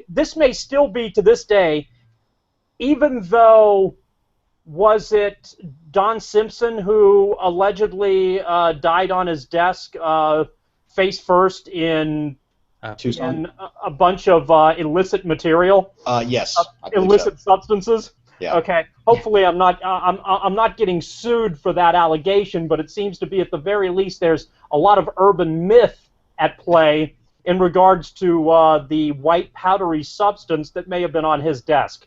this may still be, to this day, even though, was it Don Simpson who allegedly died on his desk face first in a bunch of illicit material? Yes. Illicit substances. Yeah. Okay. Hopefully, I'm not getting sued for that allegation, but it seems to be at the very least there's a lot of urban myth at play in regards to the white powdery substance that may have been on his desk.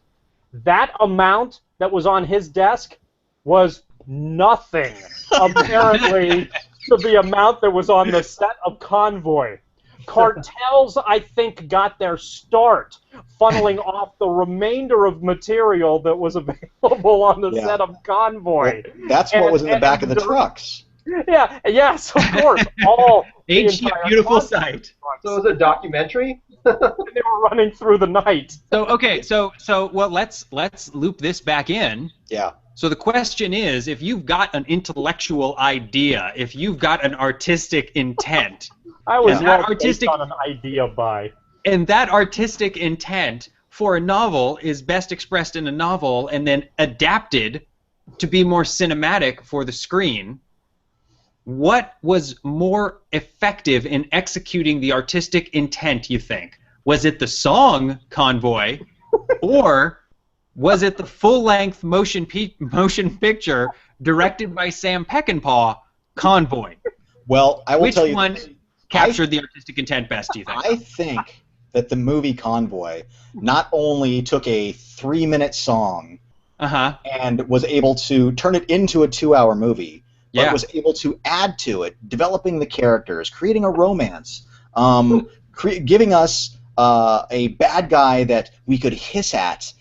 That amount that was on his desk was nothing, apparently, to the amount that was on the set of Convoy. Cartels, I think, got their start funneling off the remainder of material that was available on the set of Convoy. Well, that's what was in the back of the trucks. Yeah, yes, of course. All Ancient, beautiful sight. So it was a documentary? They were running through the night. So okay, so well, let's loop this back in. Yeah. So the question is, if you've got an intellectual idea, if you've got an artistic intent, I was that based on an idea by. And that artistic intent for a novel is best expressed in a novel and then adapted to be more cinematic for the screen. What was more effective in executing the artistic intent, you think? Was it the song Convoy, or was it the full-length motion picture directed by Sam Peckinpah, Convoy? Well, I will tell you. Which one captured the artistic intent best, do you think? I think that the movie Convoy not only took a 3-minute song and was able to turn it into a 2-hour movie, but was able to add to it, developing the characters, creating a romance, giving us a bad guy that we could hiss at,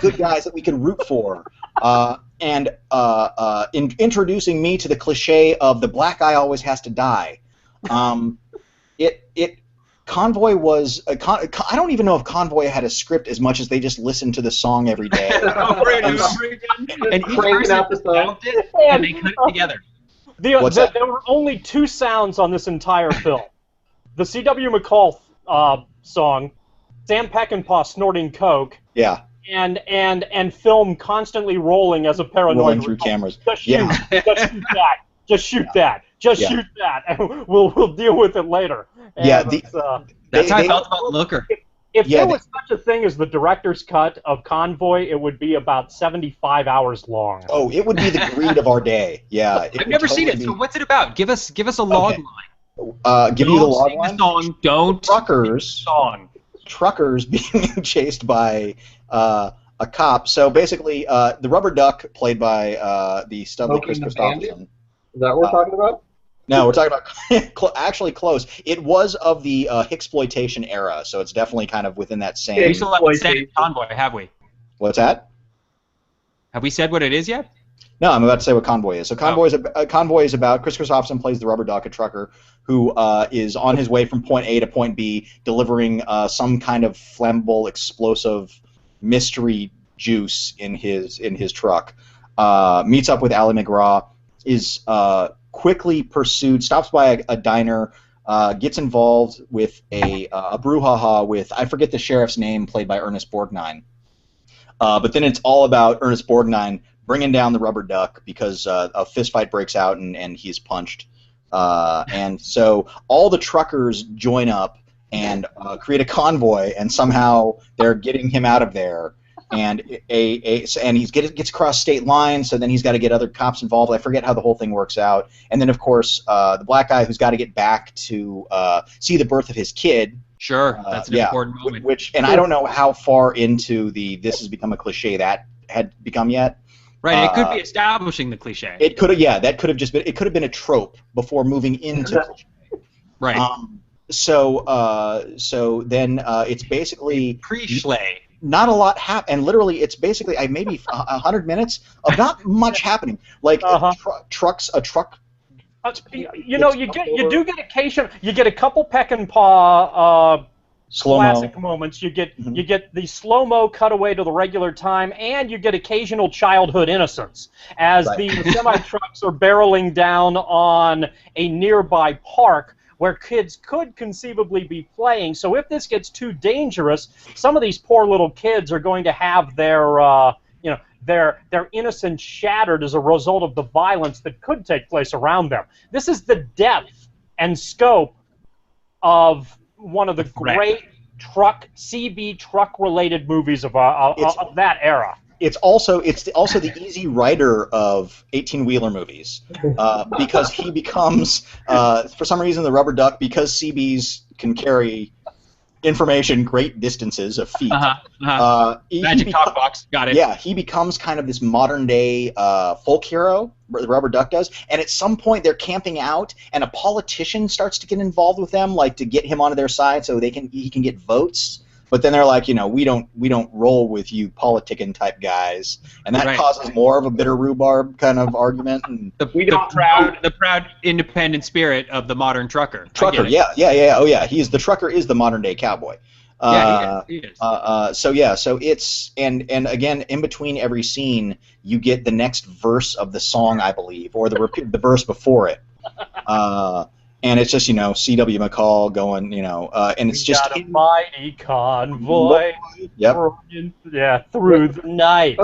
good guys that we could root for, and introducing me to the cliche of the black guy always has to die. Convoy was I don't even know if Convoy had a script as much as they just listened to the song every day. And each person developed it, and they cut it together. There were only 2 sounds on this entire film. The C.W. McCall song, Sam Peckinpah snorting coke, and film constantly rolling as a paranoid rolling through cameras. Just shoot, just shoot that. Just shoot that. Just shoot that, and we'll deal with it later. And that's how I felt about Looker. If there was such a thing as the director's cut of Convoy, it would be about 75 hours long. Oh, it would be the greed of our day. Yeah. I've never seen it. So what's it about? Give us a log line. Give you the log line. Song. Don't truckers being chased by a cop. So basically, the rubber duck played by the studly Chris Christopherson. Is that what we're talking about? No, we're talking about actually close. It was of the Hicksploitation era, so it's definitely kind of within that same. We still haven't said Convoy, have we? What's that? Have we said what it is yet? No, I'm about to say what Convoy is. So Convoy is about Chris Christopherson plays the rubber duck, a trucker who is on his way from point A to point B, delivering some kind of flammable, explosive mystery juice in his truck. Meets up with Ally McGraw, is quickly pursued, stops by a diner, gets involved with a brouhaha with, I forget the sheriff's name, played by Ernest Borgnine. But then it's all about Ernest Borgnine bringing down the rubber duck because a fistfight breaks out and he's punched. And so all the truckers join up and create a convoy, and somehow they're getting him out of there. And he gets across state lines, so then he's got to get other cops involved. I forget how the whole thing works out. And then, of course, the black guy who's got to get back to see the birth of his kid. Sure, that's an important moment. And I don't know how far into this has become a cliche that had become yet. Right, it could be establishing the cliche. It could have, that could have just been. It could have been a trope before moving into cliche. Right. So then it's basically pre-schley. Not a lot happen, and literally it's basically maybe 100 minutes of not much happening. Like a truck. You do get occasional. You get a couple Peckinpah classic moments. You get the slow-mo cutaway to the regular time, and you get occasional childhood innocence as the semi-trucks are barreling down on a nearby park where kids could conceivably be playing. So if this gets too dangerous, some of these poor little kids are going to have their innocence shattered as a result of the violence that could take place around them. This is the depth and scope of one of the great CB truck-related movies of that era. it's also the easy writer of 18-wheeler movies because he becomes for some reason the rubber duck, because CBs can carry information great distances of feet. Magic talk box, got it. Yeah, he becomes kind of this modern day folk hero. The rubber duck does, and at some point they're camping out, and a politician starts to get involved with them, like to get him onto their side so he can get votes. But then they're like, we don't roll with you politicking type guys, and that causes more of a bitter rhubarb kind of argument. And the proud independent spirit of the modern trucker. Trucker, yeah. Oh yeah, the trucker is the modern day cowboy. He is. So it's and again, in between every scene, you get the next verse of the song, I believe, or the verse before it. And it's just, C.W. McCall going, and it's just got a mighty convoy. Yep. Through the night.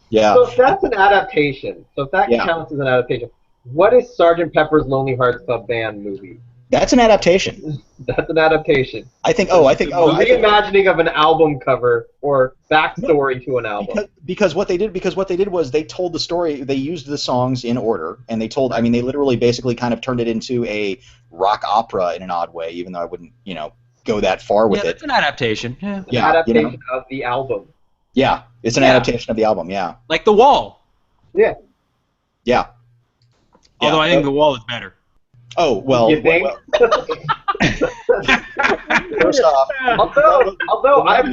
Yeah. So if that's an adaptation, so if that counts as an adaptation, what is Sgt. Pepper's Lonely Hearts Club Band movie? That's an adaptation. That's an adaptation. Reimagining of an album cover or backstory to an album. Because what they did was they told the story. They used the songs in order, and they literally basically kind of turned it into a rock opera in an odd way, even though I wouldn't, go that far with it. It's an adaptation. It's an adaptation of the album. Yeah, it's an adaptation of the album. Yeah. Like The Wall. Yeah. Yeah. Although I think The Wall is better. Oh well. You think? First off, although I've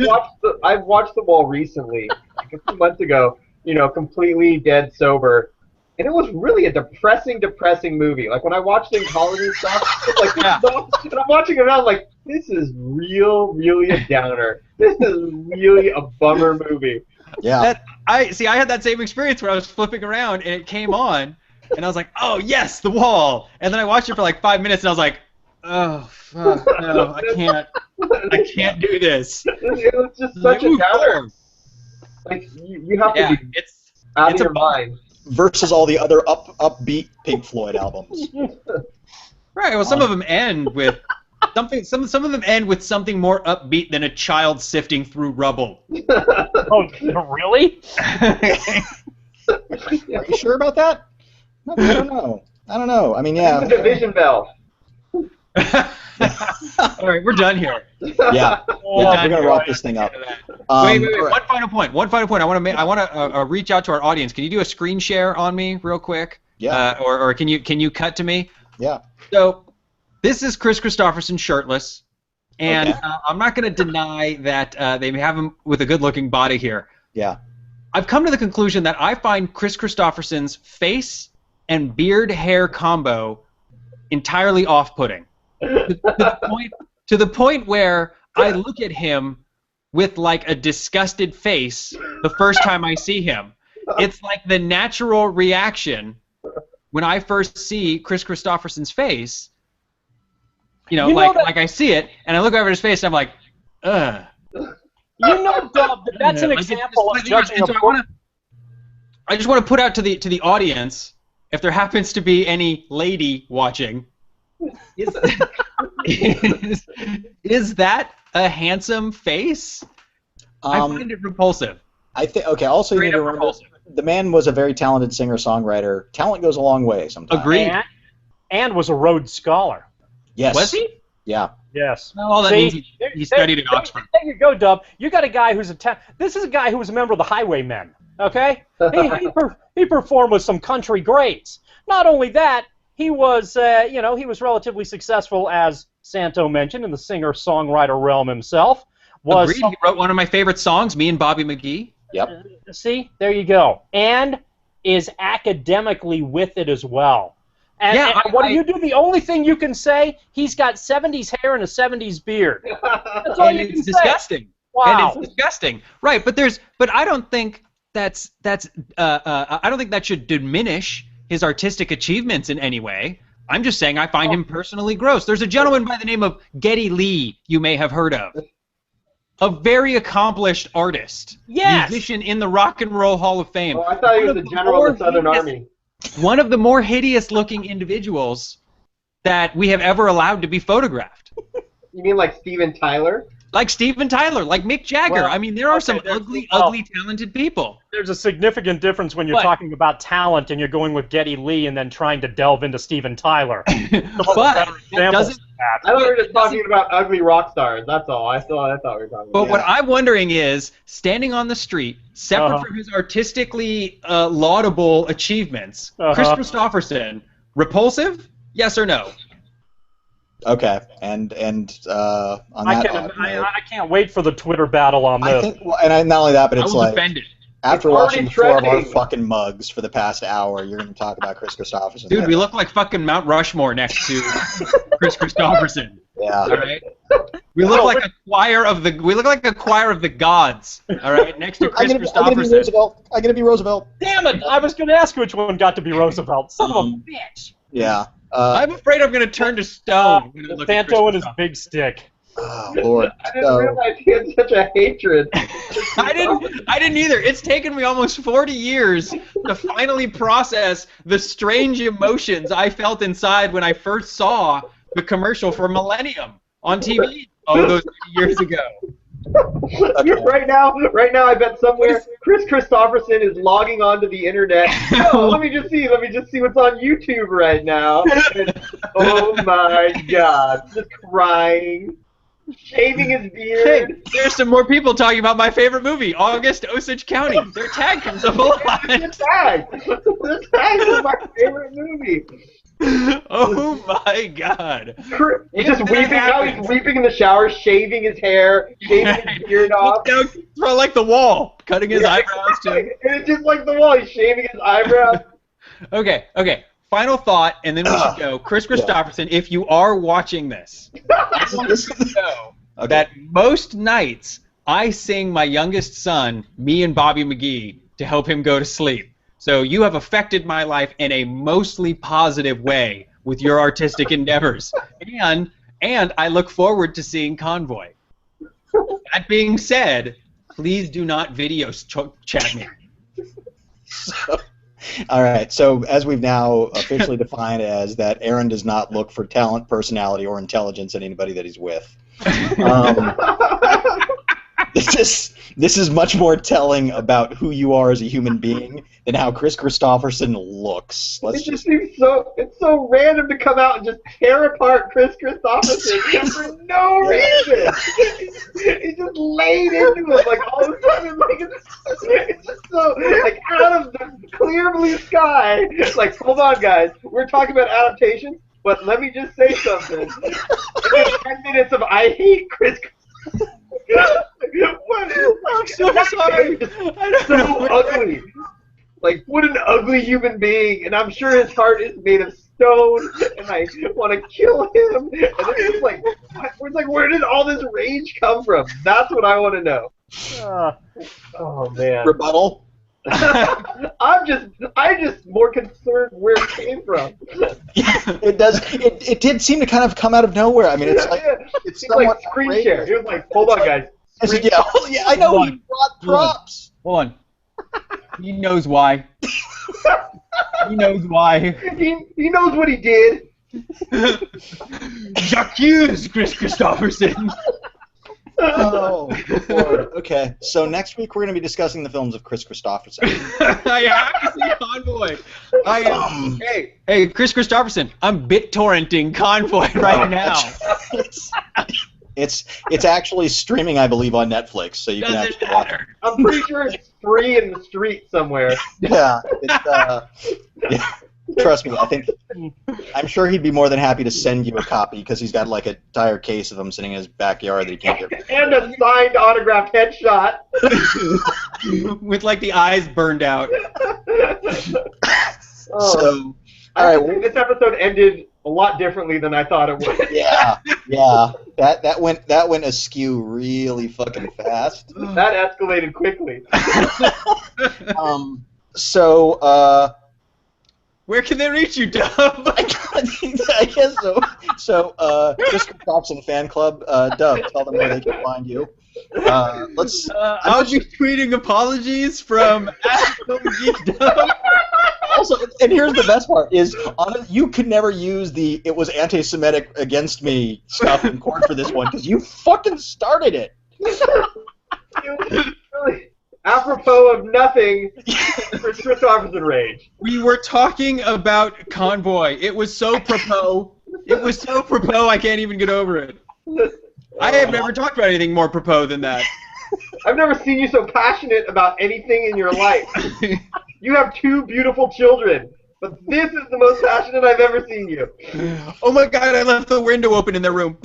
watched The Wall recently, like a few months ago, completely dead sober, and it was really a depressing movie. Like when I watched it in college and stuff, it's like and I'm watching it now, I'm like, this is really a downer. This is really a bummer movie. Yeah. I had that same experience where I was flipping around and it came on. And I was like, oh, yes, The Wall. And then I watched it for like 5 minutes, and I was like, oh, fuck, no, I can't do this. It was just such a downer. Like, you have to be out of your mind. Versus all the other upbeat Pink Floyd albums. Right, well, some of them end with something. Some of them end with something more upbeat than a child sifting through rubble. Oh, really? Are you sure about that? No, I don't know. I mean, yeah. The division bell. All right, we're done here. Yeah, we're gonna wrap this thing up. Wait. Right. One final point. I want to reach out to our audience. Can you do a screen share on me real quick? Yeah. Or can you cut to me? Yeah. So this is Chris Christopherson shirtless, and I'm not going to deny that they have him with a good-looking body here. Yeah. I've come to the conclusion that I find Chris Christopherson's face and beard hair combo entirely off-putting. To the point where I look at him with like a disgusted face the first time I see him. It's like the natural reaction when I first see Chris Christopherson's face. Like I see it and I look over his face and I'm like, ugh. Dub, that's an example of judging a book. I just want to put out to the audience, if there happens to be any lady watching, is that a handsome face? I find it repulsive. I think. Okay. Also, you need to remember, the man was a very talented singer-songwriter. Talent goes a long way sometimes. Agreed. And was a Rhodes Scholar. Yes. Was he? Yeah. Yes. Well, all that means he studied at Oxford. There you go, Dub. You got a guy who's this is a guy who was a member of the Highwaymen. Okay. He performed with some country greats. Not only that, he was he was relatively successful, as Santo mentioned, in the singer-songwriter realm himself. Agreed. He wrote one of my favorite songs, Me and Bobby McGee. Yep. See, there you go. And is academically with it as well. And, what do you do? The only thing you can say, he's got 70s hair and a 70s beard. That's all you can say. Disgusting. Wow. And it's disgusting. Right, but I don't think I don't think that should diminish his artistic achievements in any way. I'm just saying I find him personally gross. There's a gentleman by the name of Geddy Lee you may have heard of. A very accomplished artist. Yes. Musician in the Rock and Roll Hall of Fame. Oh, I thought he was the general of the Southern Army. One of the more hideous-looking individuals that we have ever allowed to be photographed. You mean like Steven Tyler? like Steven Tyler, like Mick Jagger. Well, I mean, there are some ugly, talented people. There's a significant difference when you're talking about talent and you're going with Geddy Lee and then trying to delve into Steven Tyler. But it doesn't. I thought we were just talking about ugly rock stars. That's all. I thought we were talking about. But what I'm wondering is, standing on the street, separate from his artistically laudable achievements, Chris Christopherson, repulsive? Yes or no? Okay, and on that, I can't wait for the Twitter battle on this. I think, and not only that, but it's like defend it. after watching 4 of our fucking mugs for the past hour, you're going to talk about Chris Christopherson. Dude, we look like fucking Mount Rushmore next to Chris Christopherson. Yeah. All right. We look like a choir of the gods. All right, next to Chris Christopherson. I'm gonna be Roosevelt. Damn it! I was going to ask which one got to be Roosevelt. Son of a bitch. Yeah. I'm afraid I'm going to turn to stone. Santo and his big stick. Oh Lord! I didn't realize he had such a hatred. I didn't either. It's taken me almost 40 years to finally process the strange emotions I felt inside when I first saw the commercial for Millennium on TV all those years ago. Okay. Right now, I bet somewhere Chris Christopherson is logging onto the internet. Oh, let me just see what's on YouTube right now. And, oh my God, just crying, shaving his beard. Hey, there's some more people talking about my favorite movie, August, Osage County. Their tag comes up a lot. The tag is my favorite movie. Oh my God! He's just weeping. Now he's weeping in the shower, shaving his hair, shaving his beard off. Throw like the wall, cutting his eyebrows too. And it's just like the wall. He's shaving his eyebrows. Okay. Final thought, and then we should go. Chris Christopherson, if you are watching this, I want you to know that most nights I sing my youngest son, me and Bobby McGee, to help him go to sleep. So you have affected my life in a mostly positive way with your artistic endeavors. And I look forward to seeing Convoy. That being said, please do not video chat me. All right, so as we've now officially defined as that Aaron does not look for talent, personality, or intelligence in anybody that he's with. This is much more telling about who you are as a human being than how Chris Christopherson looks. It's so random to come out and just tear apart Chris Christopherson for no reason. He just laid into it like all of a sudden, like it's just so like out of the clear blue sky. It's like, hold on, guys, we're talking about adaptations, but let me just say something. And then 10 minutes of I hate Chris. I'm so sorry. So ugly. Like, what an ugly human being. And I'm sure his heart is made of stone. And I want to kill him. And it's just like, where did all this rage come from? That's what I want to know. Oh man. Rebuttal. I'm just more concerned where it came from. It does. It did seem to kind of come out of nowhere. I mean, it's like it's like screen share. It was like, hold on, guys. Yeah, I know he brought props. Hold on. He knows why. He knows why. He knows what he did. Jacques, Chris Christopherson. Oh, Lord. Okay, so next week we're going to be discussing the films of Chris Christopherson. I have to see Convoy. Hey, Chris Christopherson, I'm BitTorrenting Convoy right now. It's actually streaming, I believe, on Netflix, so you can actually watch it. I'm pretty sure it's free in the street somewhere. Yeah, yeah. Trust me, I'm sure he'd be more than happy to send you a copy because he's got like an entire case of them sitting in his backyard that he can't get. And a signed autographed headshot. With like the eyes burned out. So, all right, this episode ended a lot differently than I thought it would. Yeah. That went askew really fucking fast. That escalated quickly. Where can they reach you, Dub? I guess so. So, Chris Christopherson fan club, Dub, tell them where they can find you. I'll be tweeting apologies from Dub. also, and here's the best part is, you could never use the "it was anti-Semitic against me" stuff in court for this one because you fucking started it. Really, apropos of nothing, for Christopherson rage. We were talking about Convoy. It was so propos. It was so propos. I can't even get over it. I have never talked about anything more propos than that. I've never seen you so passionate about anything in your life. You have 2 beautiful children, but this is the most passionate I've ever seen you. Oh my God! I left the window open in their room.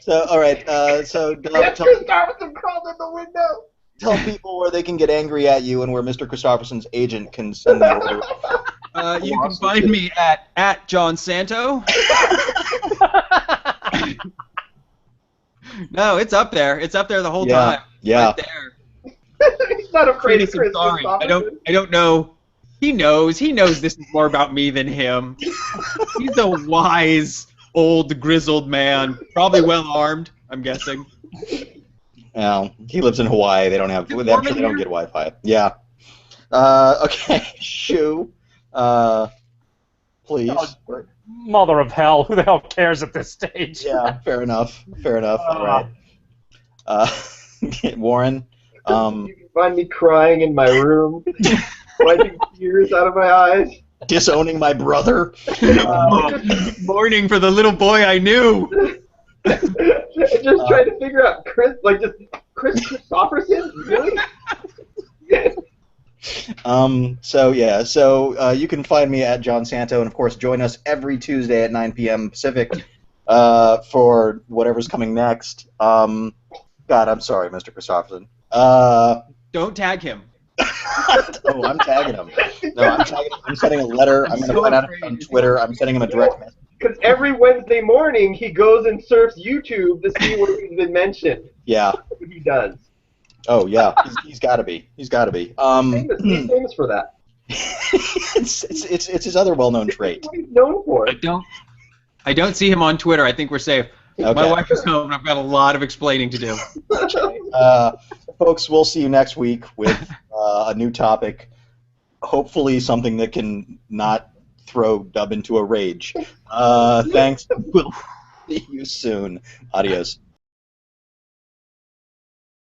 So, all right. So, Yes, Christopherson crawled in the window. tell people where they can get angry at you and where Mr. Christopherson's agent can send the order. You can find me at John Santo. No, it's up there. It's up there the whole time. Yeah. Right there. He's not afraid of Chris, I'm Chris sorry. Christopherson. I don't know. He knows this is more about me than him. He's a wise, old, grizzled man. Probably well armed, I'm guessing. Well, he lives in Hawaii. They don't have. I'm sure they don't get Wi-Fi. Yeah. Okay. Shoo. Please. Oh, mother of hell! Who the hell cares at this stage? Yeah. Fair enough. Fair enough. All right. Warren. You can find me crying in my room, wiping tears out of my eyes. Disowning my brother. Mourning for the little boy I knew. Just trying to figure out Chris Christopherson? Really? So you can find me at John Santo, and of course join us every Tuesday at 9 p.m. Pacific for whatever's coming next. God, I'm sorry, Mr. Christopherson. Don't tag him. Oh, I'm tagging him. No, I'm tagging him. I'm sending a letter. I'm going to find out on Twitter. I'm sending him a direct message. Because every Wednesday morning he goes and surfs YouTube to see where he's been mentioned. Yeah. That's what he does. Oh yeah, he's got to be. He's got to be. He's famous for that. it's his other well-known trait. That's what he's known for. I don't see him on Twitter. I think we're safe. Okay. My wife is home, and I've got a lot of explaining to do. Folks, we'll see you next week with a new topic. Hopefully something that can not throw Dub into a rage. Thanks. We'll see you soon. Adios.